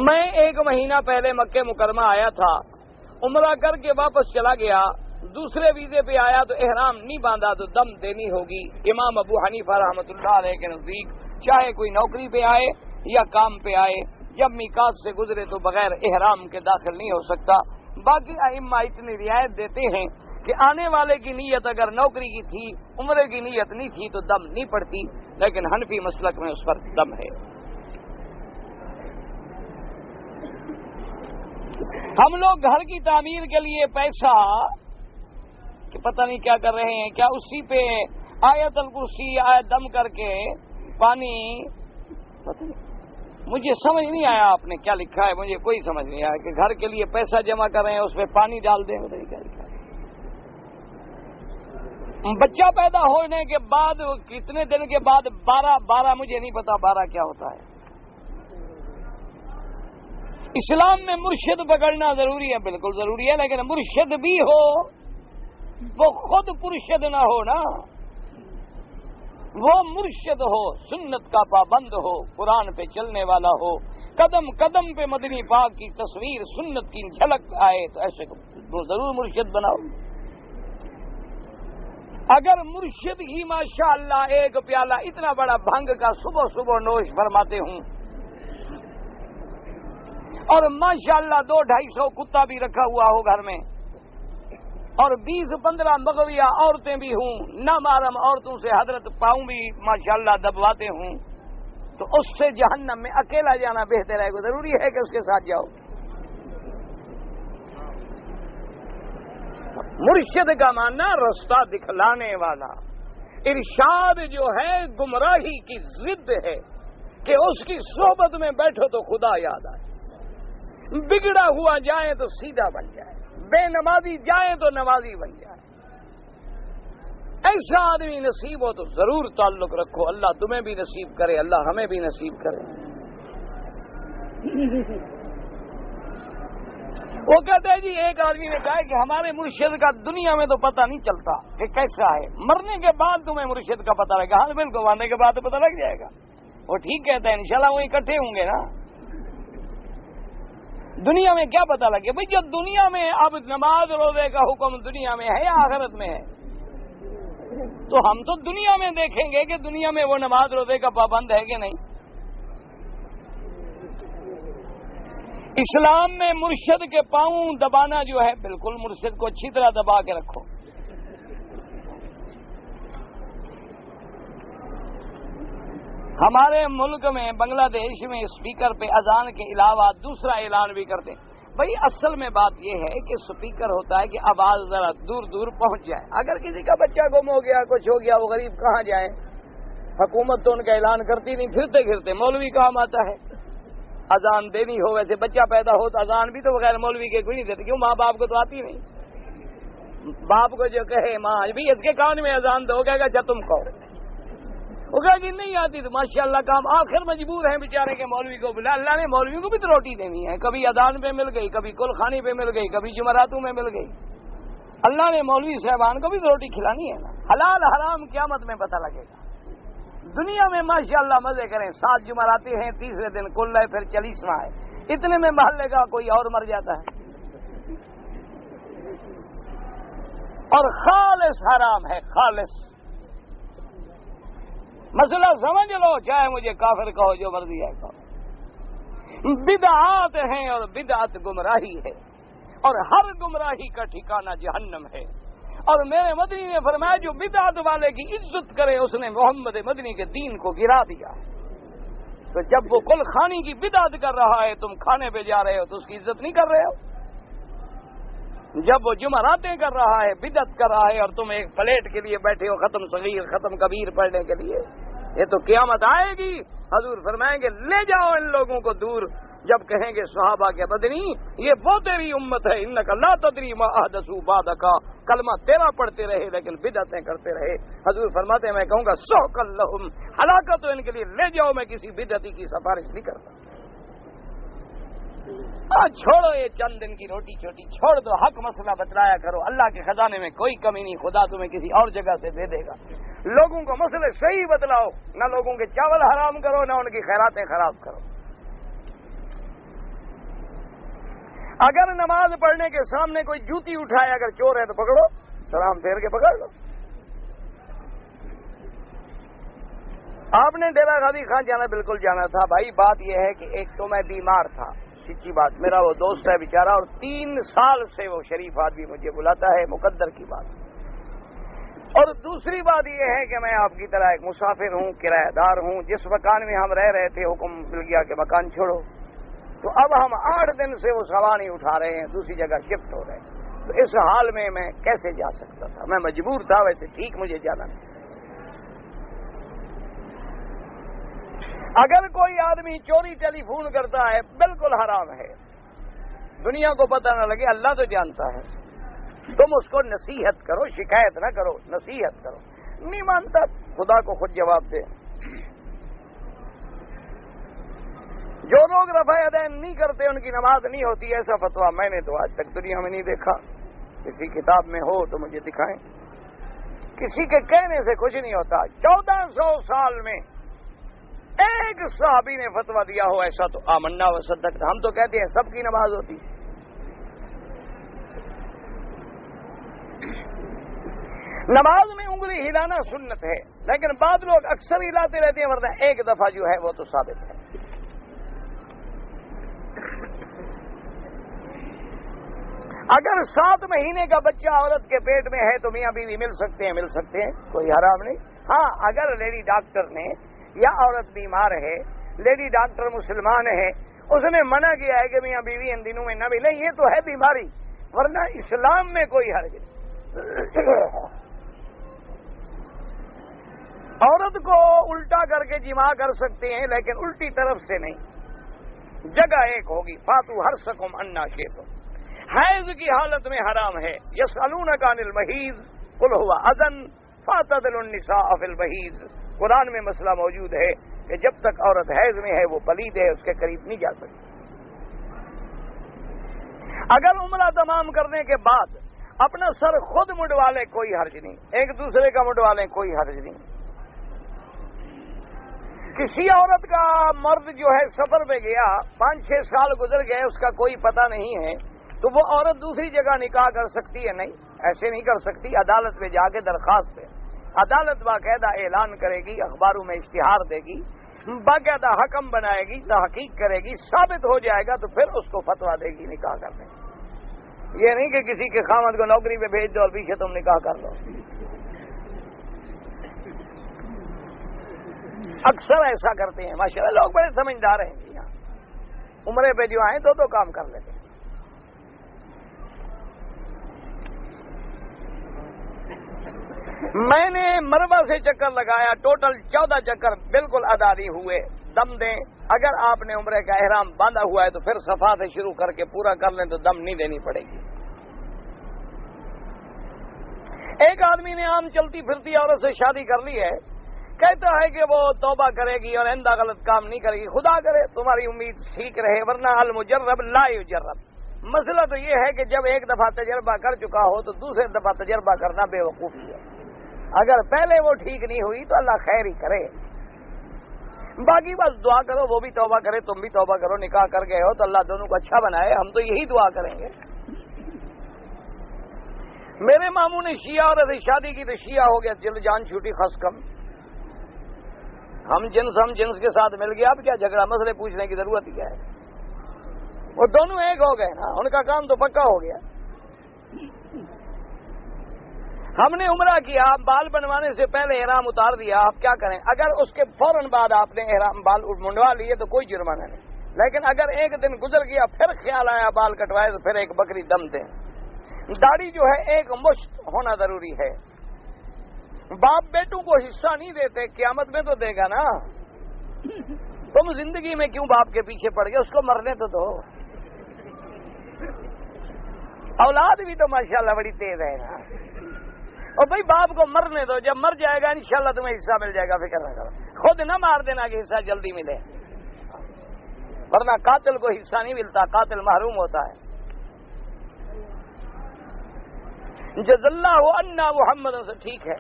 میں 1 مہینہ پہلے مکہ مکرمہ آیا تھا، عمرہ کر کے واپس چلا گیا. دوسرے ویزے پہ آیا تو احرام نہیں باندھا تو دم دینی ہوگی. امام ابو حنیفہ رحمۃ اللہ علیہ کے نزدیک چاہے کوئی نوکری پہ آئے یا کام پہ آئے، جب میقات سے گزرے تو بغیر احرام کے داخل نہیں ہو سکتا. باقی ائمہ اتنی رعایت دیتے ہیں کہ آنے والے کی نیت اگر نوکری کی تھی، عمرے کی نیت نہیں تھی تو دم نہیں پڑتی، لیکن حنفی مسلک میں اس پر دم ہے. ہم لوگ گھر کی تعمیر کے لیے پیسہ کہ پتہ نہیں کیا کر رہے ہیں، کیا اسی پہ آیت الکرسی آیت دم کر کے پانی، پتہ نہیں مجھے سمجھ نہیں آیا آپ نے کیا لکھا ہے، مجھے کوئی سمجھ نہیں آیا کہ گھر کے لیے پیسہ جمع کر رہے ہیں اس پہ پانی ڈال دیں. پتہ نہیں کیا لکھا ہے. بچہ پیدا ہونے کے بعد کتنے دن کے بعد 12 مجھے نہیں پتا 12 کیا ہوتا ہے. اسلام میں مرشد پکڑنا ضروری ہے، بالکل ضروری ہے، لیکن مرشد بھی ہو وہ خود پرشد نہ ہو نا. وہ مرشد ہو، سنت کا پابند ہو، قرآن پہ چلنے والا ہو، قدم قدم پہ مدنی پاک کی تصویر سنت کی جھلک آئے تو ایسے ضرور مرشد بناؤ. اگر مرشد ہی ماشاءاللہ 1 پیالہ اتنا بڑا بھنگ کا صبح صبح نوش فرماتے ہوں اور ماشاءاللہ 200-250 کتا بھی رکھا ہوا ہو گھر میں اور 20-15 مغویہ عورتیں بھی ہوں، نہ محرم عورتوں سے حضرت پاؤں بھی ماشاءاللہ دبواتے ہوں، تو اس سے جہنم میں اکیلا جانا بہتر ہے. ضروری ہے کہ اس کے ساتھ جاؤ. مرشد کا ماننا رستہ دکھلانے والا. ارشاد جو ہے گمراہی کی ضد ہے کہ اس کی صحبت میں بیٹھو تو خدا یاد آئے، بگڑا ہوا جائے تو سیدھا بن جائے، بے نمازی جائے تو نمازی بن جائے. ایسا آدمی نصیب ہو تو ضرور تعلق رکھو. اللہ تمہیں بھی نصیب کرے، اللہ ہمیں بھی نصیب کرے. وہ کہتے ہیں جی ایک آدمی نے کہا کہ ہمارے مرشد کا دنیا میں تو پتہ نہیں چلتا کہ کیسا ہے، مرنے کے بعد تمہیں مرشد کا پتہ لگے گا. ہاں بالکل، مرنے کے بعد تو پتہ لگ جائے گا. وہ ٹھیک کہتے ہیں، انشاءاللہ وہ اکٹھے ہوں گے نا. دنیا میں کیا پتہ لگے بھائی؟ جو دنیا میں اب نماز روزے کا حکم دنیا میں ہے یا آخرت میں ہے؟ تو ہم تو دنیا میں دیکھیں گے کہ دنیا میں وہ نماز روزے کا پابند ہے کہ نہیں. اسلام میں مرشد کے پاؤں دبانا جو ہے، بالکل مرشد کو اچھی طرح دبا کے رکھو۔ ہمارے ملک میں بنگلہ دیش میں اسپیکر پہ اذان کے علاوہ دوسرا اعلان بھی کرتے ہیں۔ بھائی اصل میں بات یہ ہے کہ اسپیکر ہوتا ہے کہ آواز ذرا دور دور پہنچ جائے۔ اگر کسی کا بچہ گم ہو گیا، کچھ ہو گیا، وہ غریب کہاں جائیں؟ حکومت تو ان کا اعلان کرتی نہیں، پھرتے پھرتے مولوی کام آتا ہے۔ اذان دینی ہو، ویسے بچہ پیدا ہو تو اذان بھی تو بغیر مولوی کے کوئی نہیں دیتے، کیوں؟ ماں باپ کو تو آتی نہیں۔ باپ کو جو کہے ماں بھی اس کے کان میں اذان دو، کہے گا اچھا تم کہو، وہ کہے گی نہیں آتی تو ماشاء اللہ کام، آخر مجبور ہیں بیچارے کے مولوی کو بلا۔ اللہ نے مولوی کو بھی تو روٹی دینی ہے، کبھی اذان پہ مل گئی، کبھی کل خانی پہ مل گئی، کبھی جمعراتوں میں مل گئی۔ اللہ نے مولوی صاحبان کو بھی تو روٹی کھلانی ہے نا۔ حلال حرام قیامت میں پتہ لگے گا۔ دنیا میں ماشاءاللہ مزے کریں، 7 جمعراتے ہیں، تیسرے دن کل ہے، پھر 40واں ہے، اتنے میں محلے کا کوئی اور مر جاتا ہے۔ اور خالص حرام ہے، خالص۔ مسئلہ سمجھ لو، چاہے مجھے کافر کہو، جو مرضی ہے کہو۔ بدعات ہیں اور بدعت گمراہی ہے، اور ہر گمراہی کا ٹھکانہ جہنم ہے۔ اور میرے مدنی نے فرمایا جو بدعت والے کی عزت کرے اس نے محمد مدنی کے دین کو گرا دیا۔ تو جب وہ کل خانی کی بدعت کر رہا ہے، تم کھانے پہ جا رہے ہو تو اس کی عزت نہیں کر رہے ہو۔ جب وہ جمعراتیں کر رہا ہے، بدعت کر رہا ہے، اور تم ایک پلیٹ کے لیے بیٹھے ہو ختم صغیر ختم کبیر پڑھنے کے لیے، یہ تو قیامت آئے گی۔ حضور فرمائیں گے لے جاؤ ان لوگوں کو دور۔ جب کہیں گے صحابہ کے مدنی یہ وہ تیری امت ہے، انک لا تدری ما احدثوا بعدک، کلمہ تیرا پڑھتے رہے لیکن بدعتیں کرتے رہے۔ حضور فرماتے ہیں میں کہوں گا سحقا لہم، ہلاکت تو ان کے لیے، لے جاؤ، میں کسی بدعتی کی سفارش نہیں کرتا۔ چھوڑو یہ چند دن کی روٹی چھوٹی، چھوڑ دو، حق مسئلہ بتلایا کرو۔ اللہ کے خزانے میں کوئی کمی نہیں، خدا تمہیں کسی اور جگہ سے دے دے گا۔ لوگوں کو مسئلے صحیح بتلاؤ، نہ لوگوں کے چاول حرام کرو، نہ ان کی خیراتیں خراب کرو۔ اگر نماز پڑھنے کے سامنے کوئی جوتی اٹھائے، اگر چور ہے تو پکڑو، سلام پھیر کے پکڑ لو۔ آپ نے ڈیرہ غازی خان جانا، بالکل جانا تھا بھائی۔ بات یہ ہے کہ ایک تو میں بیمار تھا، سچی بات، میرا وہ دوست ہے بیچارہ، اور 3 سال سے وہ شریف آدمی مجھے بلاتا ہے، مقدر کی بات۔ اور دوسری بات یہ ہے کہ میں آپ کی طرح ایک مسافر ہوں، کرایہ دار ہوں۔ جس مکان میں ہم رہ رہے تھے حکم مل گیا کہ مکان چھوڑو، تو اب ہم 8 دن سے وہ سوار نہیں اٹھا رہے ہیں، دوسری جگہ شفٹ ہو رہے ہیں۔ تو اس حال میں کیسے جا سکتا تھا؟ میں مجبور تھا، ویسے ٹھیک مجھے جانا نہیں۔ اگر کوئی آدمی چوری ٹیلی فون کرتا ہے، بالکل حرام ہے، دنیا کو پتہ نہ لگے، اللہ تو جانتا ہے۔ تم اس کو نصیحت کرو، شکایت نہ کرو، نصیحت کرو۔ نہیں مانتا، خدا کو خود جواب دے۔ جو لوگ رفع یدین نہیں کرتے ان کی نماز نہیں ہوتی، ایسا فتویٰ میں نے تو آج تک دنیا میں نہیں دیکھا۔ کسی کتاب میں ہو تو مجھے دکھائیں۔ کسی کے کہنے سے کچھ نہیں ہوتا۔ 1400 سال میں ایک صحابی نے فتویٰ دیا ہو ایسا تو آمنا و صدقنا، ہم تو کہتے ہیں سب کی نماز ہوتی۔ نماز میں انگلی ہلانا سنت ہے، لیکن بعض لوگ اکثر ہلاتے رہتے ہیں، ورنہ ایک دفعہ جو ہے وہ تو ثابت ہے۔ اگر 7 مہینے کا بچہ عورت کے پیٹ میں ہے تو میاں بیوی مل سکتے ہیں، کوئی حرام نہیں۔ ہاں اگر لیڈی ڈاکٹر نے یا عورت بیمار ہے، لیڈی ڈاکٹر مسلمان ہے، اس نے منع کیا ہے کہ میاں بیوی ان دنوں میں نہ ملیں، یہ تو ہے بیماری، ورنہ اسلام میں کوئی حرج نہیں۔ عورت کو الٹا کر کے جماع کر سکتے ہیں، لیکن الٹی طرف سے نہیں، جگہ ایک ہوگی۔ فاتو حرثکم انا شئتم۔ حیض کی حالت میں حرام ہے۔ یسألونک عن المحیض قل هو اذن فاعتزلوا النساء فی المحیض۔ قرآن میں مسئلہ موجود ہے کہ جب تک عورت حیض میں ہے وہ پلید ہے، اس کے قریب نہیں جا سکتی۔ اگر عمرہ تمام کرنے کے بعد اپنا سر خود مڈوا لے کوئی حرج نہیں، ایک دوسرے کا مڈوا لیں کوئی حرج نہیں۔ کسی عورت کا مرد جو ہے سفر پہ گیا، 5-6 سال گزر گئے، اس کا کوئی پتہ نہیں ہے، تو وہ عورت دوسری جگہ نکاح کر سکتی ہے؟ نہیں، ایسے نہیں کر سکتی۔ عدالت میں جا کے درخواست ہے، عدالت باقاعدہ اعلان کرے گی، اخباروں میں اشتہار دے گی باقاعدہ حکم بنائے گی، تحقیق کرے گی، ثابت ہو جائے گا تو پھر اس کو فتویٰ دے گی نکاح کرنے۔ یہ نہیں کہ کسی کے خامد کو نوکری پہ بھیج دو اور پیچھے تم نکاح کر لو۔ اکثر ایسا کرتے ہیں ماشاءاللہ، لوگ بڑے سمجھدار ہیں یہاں، عمرے پہ جو آئیں دو کام کر لیتے ہیں۔ میں نے مروا سے چکر لگایا، ٹوٹل 14 چکر بالکل ادا نہیں ہوئے۔ دم دیں، اگر آپ نے عمرے کا احرام باندھا ہوا ہے تو پھر صفا سے شروع کر کے پورا کر لیں تو دم نہیں دینی پڑے گی۔ ایک آدمی نے عام چلتی پھرتی عورت سے شادی کر لی ہے، کہتا ہے کہ وہ توبہ کرے گی اور آئندہ غلط کام نہیں کرے گی۔ خدا کرے تمہاری امید ٹھیک رہے، ورنہ المجرب لا یجرب۔ مسئلہ تو یہ ہے کہ جب ایک دفعہ تجربہ کر چکا ہو تو دوسرے دفعہ تجربہ کرنا بے وقوفی ہے۔ اگر پہلے وہ ٹھیک نہیں ہوئی تو اللہ خیر ہی کرے، باقی بس دعا کرو، وہ بھی توبہ کرے، تم بھی توبہ کرو۔ نکاح کر گئے ہو تو اللہ دونوں کو اچھا بنائے، ہم تو یہی دعا کریں گے۔ میرے ماموں نے شیعہ عورت سے شادی کی تو شیعہ ہو گیا، جلد جان چھوٹی خس کم۔ ہم جنس کے ساتھ مل گیا، اب کیا جھگڑا، مسئلے پوچھنے کی ضرورت کیا ہے؟ وہ دونوں ایک ہو گئے نا، ان کا کام تو پکا ہو گیا۔ ہم نے عمرہ کیا، بال بنوانے سے پہلے احرام اتار دیا، آپ کیا کریں؟ اگر اس کے فوراً بعد آپ نے احرام بال منڈوا لیے تو کوئی جرمانہ نہیں، لیکن اگر ایک دن گزر گیا پھر خیال آیا بال کٹوائے تو پھر ایک بکری دم دیں۔ داڑھی جو ہے ایک مشت ہونا ضروری ہے۔ باپ بیٹوں کو حصہ نہیں دیتے، قیامت میں تو دے گا نا۔ تم زندگی میں کیوں باپ کے پیچھے پڑ گئے؟ اس کو مرنے تو دو۔ اولاد بھی تو ماشاءاللہ بڑی تیز ہے نا۔ اور بھائی باپ کو مرنے دو، جب مر جائے گا انشاءاللہ تمہیں حصہ مل جائے گا، فکر نہ کرو۔ خود نہ مار دینا کہ حصہ جلدی ملے، ورنہ قاتل کو حصہ نہیں ملتا، قاتل محروم ہوتا ہے۔ جزا اللہ عنا محمد سے، ٹھیک ہے،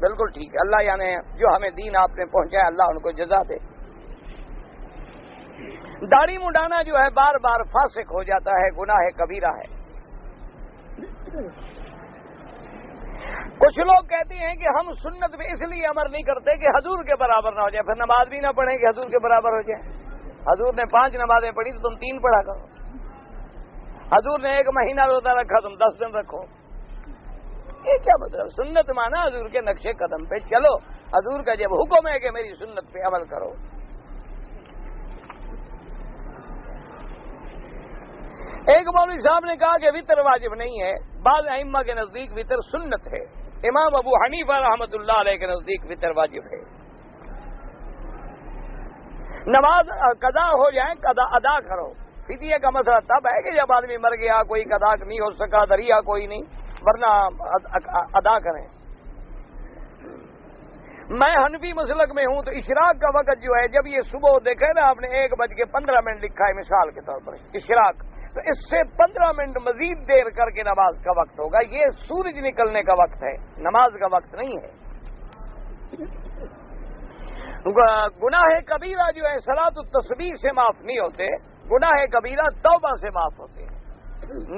بالکل ٹھیک ہے۔ اللہ یعنی جو ہمیں دین آپ نے پہنچایا، اللہ ان کو جزا دے۔ داڑھی منڈانا جو ہے بار بار فاسق ہو جاتا ہے، گناہ کبیرہ ہے۔ کچھ لوگ کہتے ہیں کہ ہم سنت پہ اس لیے عمل نہیں کرتے کہ حضور کے برابر نہ ہو جائے، پھر نماز بھی نہ پڑھیں کہ حضور کے برابر ہو جائے۔ حضور نے 5 نمازیں پڑھی تو تم 3 پڑھا کرو۔ حضور نے 1 مہینہ روزہ رکھا، تم 10 دن رکھو۔ یہ کیا مطلب؟ سنت مانا حضور کے نقشے قدم پہ چلو، حضور کا جب حکم ہے کہ میری سنت پہ عمل کرو۔ ایک مولوی صاحب نے کہا کہ وتر واجب نہیں ہے، بعض ائمہ کے نزدیک وتر سنت ہے، امام ابو حنیفہ رحمۃ اللہ علیہ کے نزدیک وتر واجب ہے۔ نماز قضا ہو جائے، قضا ادا کرو۔ فدیے کا مسئلہ تب ہے کہ جب آدمی مر گیا، کوئی قضا نہیں ہو سکا، دریا کوئی نہیں، ورنہ ادا کریں۔ میں حنفی مسلک میں ہوں تو اشراق کا وقت جو ہے، جب یہ صبح دیکھے نا آپ نے 1:15 لکھا ہے مثال کے طور پر اشراق، تو اس سے 15 منٹ مزید دیر کر کے نماز کا وقت ہوگا۔ یہ سورج نکلنے کا وقت ہے، نماز کا وقت نہیں ہے۔ گناہ کبیرہ جو ہے صلاۃ التسبیح سے معاف نہیں ہوتے، گناہ کبیرہ توبہ سے معاف ہوتے ہیں۔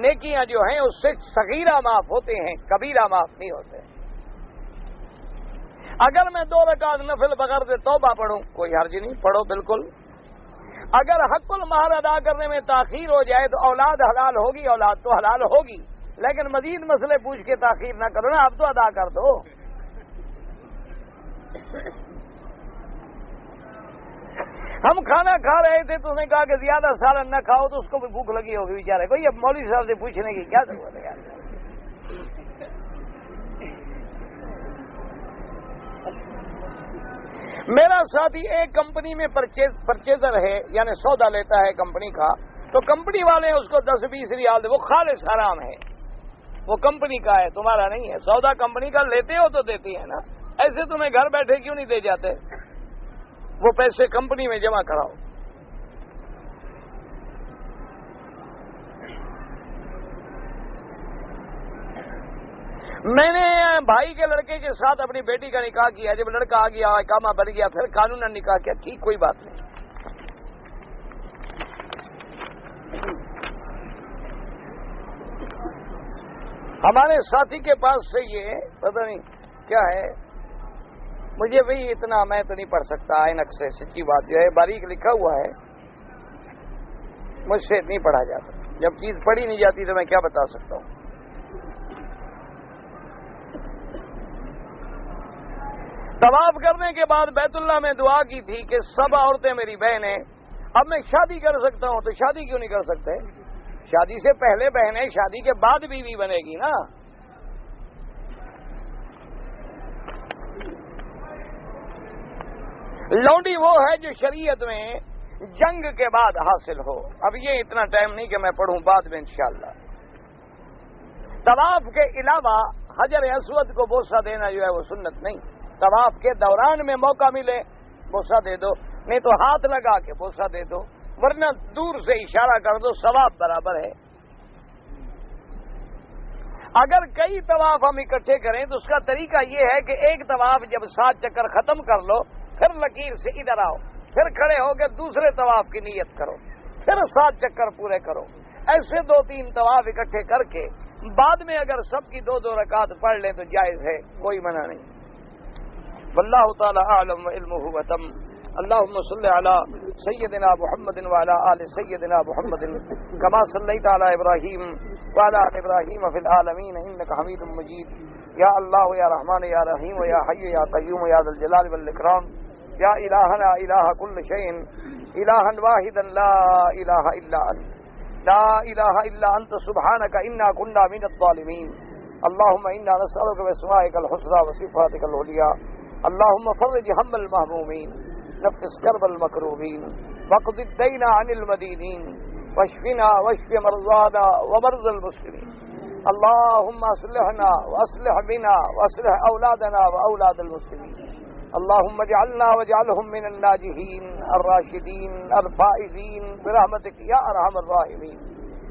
نیکیاں جو ہیں اس سے صغیرہ معاف ہوتے ہیں، کبیرہ معاف نہیں ہوتے۔ اگر میں 2 رکعت نفل بغیر سے توبہ پڑھوں، کوئی حرج نہیں، پڑھو بالکل۔ اگر حق المہر ادا کرنے میں تاخیر ہو جائے تو اولاد حلال ہوگی، اولاد تو حلال ہوگی، لیکن مزید مسئلے پوچھ کے تاخیر نہ کرو نا، اب تو ادا کر دو۔ ہم کھانا کھا رہے تھے تو اس نے کہا کہ زیادہ سالن نہ کھاؤ، تو اس کو بھی بھوک لگی ہوگی بیچارے کو، اب مولوی صاحب سے پوچھنے کی کیا ضرورت ہے یار۔ میرا ساتھی ایک کمپنی میں پرچیزر ہے، یعنی سودا لیتا ہے کمپنی کا، تو کمپنی والے اس کو 10-20 ریال دے، وہ خالص حرام ہے، وہ کمپنی کا ہے، تمہارا نہیں ہے۔ سودا کمپنی کا لیتے ہو تو دیتی ہے نا، ایسے تمہیں گھر بیٹھے کیوں نہیں دے جاتے؟ وہ پیسے کمپنی میں جمع کراؤ۔ میں نے بھائی کے لڑکے کے ساتھ اپنی بیٹی کا نکاح کیا، جب لڑکا آ گیا، اقامہ بن گیا، پھر قانوناً نکاح کیا، ٹھیک، کوئی بات نہیں۔ ہمارے ساتھی کے پاس سے یہ پتہ نہیں کیا ہے، مجھے بھی اتنا میں تو نہیں پڑھ سکتا اینک سے، سچی بات جو ہے باریک لکھا ہوا ہے، مجھ سے نہیں پڑھا جاتا، جب چیز پڑھی نہیں جاتی تو میں کیا بتا سکتا ہوں۔ طواف کرنے کے بعد بیت اللہ میں دعا کی تھی کہ سب عورتیں میری بہنیں، اب میں شادی کر سکتا ہوں تو شادی کیوں نہیں کر سکتے؟ شادی سے پہلے بہنیں، شادی کے بعد بیوی بنے گی نا۔ لونڈی وہ ہے جو شریعت میں جنگ کے بعد حاصل ہو۔ اب یہ اتنا ٹائم نہیں کہ میں پڑھوں، بعد میں انشاءاللہ۔ طواف کے علاوہ حجر اسود کو بوسہ دینا جو ہے وہ سنت نہیں۔ طواف کے دوران میں موقع ملے بوسہ دے دو، نہیں تو ہاتھ لگا کے بوسہ دے دو، ورنہ دور سے اشارہ کر دو، ثواب برابر ہے۔ اگر کئی طواف ہم اکٹھے کریں تو اس کا طریقہ یہ ہے کہ ایک طواف جب 7 چکر ختم کر لو، پھر لکیر سے ادھر آؤ، پھر کھڑے ہو کے دوسرے طواف کی نیت کرو، پھر 7 چکر پورے کرو۔ ایسے 2-3 طواف اکٹھے کر کے بعد میں اگر سب کی 2-2 رکعت پڑھ لیں تو جائز ہے، کوئی منع نہیں۔ واللہ تعالی اعلم وعلمہ وتم۔ اللهم صل على سيدنا محمد وعلى آل سيدنا محمد كما صليت على إبراهيم وعلى آل إبراهيم في العالمين إنك حميد مجيد۔ یا اللہ یا رحمان یا رحیم یا حی یا قیوم یا ذا الجلال والاکرام، یا الہنا الہ کل شیء، الہا واحدا لا الہ الا انت، لا الہ الا انت سبحانک انا كنا من الظالمین۔ اللهم انا نسألك باسمائك الحسنى وصفاتك العليا، اللهم فرج هم المهمومين، نفس كرب المكروبين، واقض الدين عن المدينين، واشفنا واشف مرضانا ومرضى المسلمين۔ اللهم اصلحنا واصلح بنا واصلح اولادنا واولاد المسلمين، اللهم اجعلنا واجعلهم من الناجحين الراشدين الفائزين برحمتك يا ارحم الراحمين۔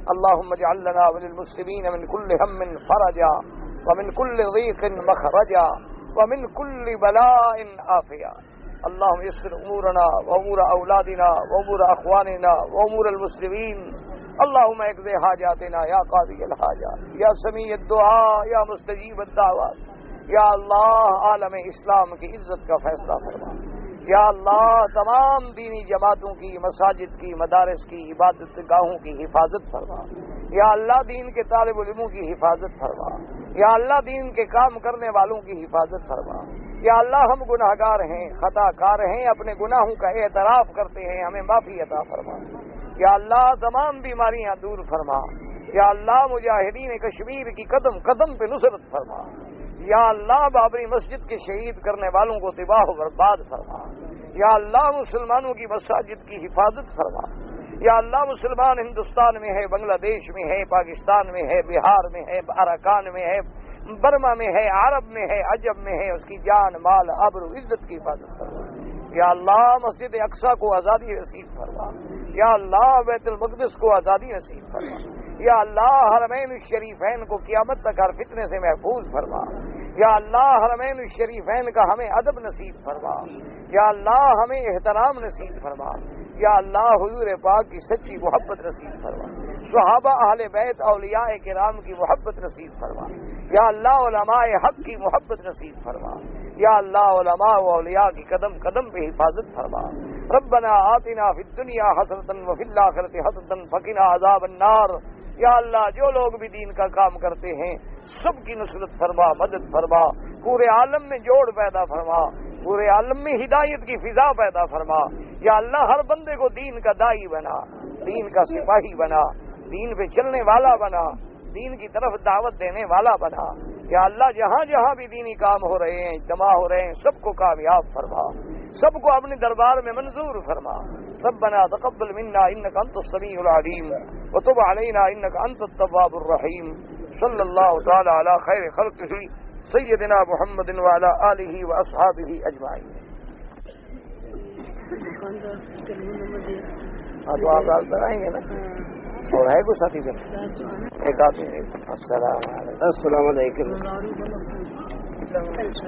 اللهم اجعل لنا وللمسلمين من كل هم فرجا، ومن كل ضيق مخرجا، ومن كل بلاء عافيا۔ اللهم يسر امورنا وامور اولادنا وامور اخواننا وامور المسلمين، اللهم اقضِ حاجاتنا یا قاضی الحاجات، یا سمیع الدعاء، یا مستجیب الدعوات۔ یا اللہ عالم اسلام کی عزت کا فیصلہ فرما، یا اللہ تمام دینی جماعتوں کی، مساجد کی، مدارس کی، عبادت گاہوں کی حفاظت فرما، یا اللہ دین کے طالب علموں کی حفاظت فرما، یا اللہ دین کے کام کرنے والوں کی حفاظت فرما۔ یا اللہ ہم گناہ گار ہیں، خطا کار ہیں، اپنے گناہوں کا اعتراف کرتے ہیں، ہمیں معافی عطا فرما۔ یا اللہ تمام بیماریاں دور فرما، یا اللہ مجاہدین کشمیر کی قدم قدم پہ نصرت فرما، یا اللہ بابری مسجد کے شہید کرنے والوں کو تباہ و برباد فرما، یا اللہ مسلمانوں کی مساجد کی حفاظت فرما۔ یا اللہ مسلمان ہندوستان میں ہے، بنگلہ دیش میں ہے، پاکستان میں ہے، بہار میں ہے، اراکان میں ہے، برما میں ہے، عرب میں ہے، عجب میں ہے، اس کی جان مال آبرو عزت کی حفاظت فرما۔ یا اللہ مسجد اقصی کو آزادی نصیب فرما، یا اللہ بیت المقدس کو آزادی نصیب فرما، یا اللہ حرمین الشریفین کو قیامت تک ہر فتنے سے محفوظ فرما، یا اللہ حرمین الشریفین کا ہمیں ادب نصیب فرما، یا اللہ ہمیں احترام نصیب فرما، یا اللہ حضور پاک کی سچی محبت نصیب فرما، صحابہ اہل بیت اولیاء کرام کی محبت نصیب فرما، یا اللہ علماء حق کی محبت نصیب فرما، یا اللہ علماء و اولیاء کی قدم قدم پہ حفاظت فرما۔ ربنا آتنا فی الدنیا حسنۃ وفی الآخرۃ حسنۃ وقنا عذاب النار۔ یا اللہ جو لوگ بھی دین کا کام کرتے ہیں سب کی نصرت فرما، مدد فرما، پورے عالم میں جوڑ پیدا فرما، پورے عالم میں ہدایت کی فضا پیدا فرما۔ یا اللہ ہر بندے کو دین کا داعی بنا، دین کا سپاہی بنا، دین پہ چلنے والا بنا، دین کی طرف دعوت دینے والا بنا۔ یا اللہ جہاں جہاں بھی دینی کام ہو رہے ہیں، جمع ہو رہے ہیں، سب کو کامیاب فرما، سب کو اپنے دربار میں منظور فرما۔ ربنا تقبل منا انك انت السميع العليم وتب علينا انك انت التواب الرحيم۔ صلی اللہ تعالی علی خیر خلقہ سیدنا محمد وعلى آلہ واصحابہ اجمعین۔ تو آپ آئیں گے نا، اور ہے کوئی ساتھی دن ایک آدمی؟ السلام علیکم۔ السلام علیکم۔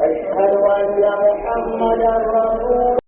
أشهد أن محمدا رسول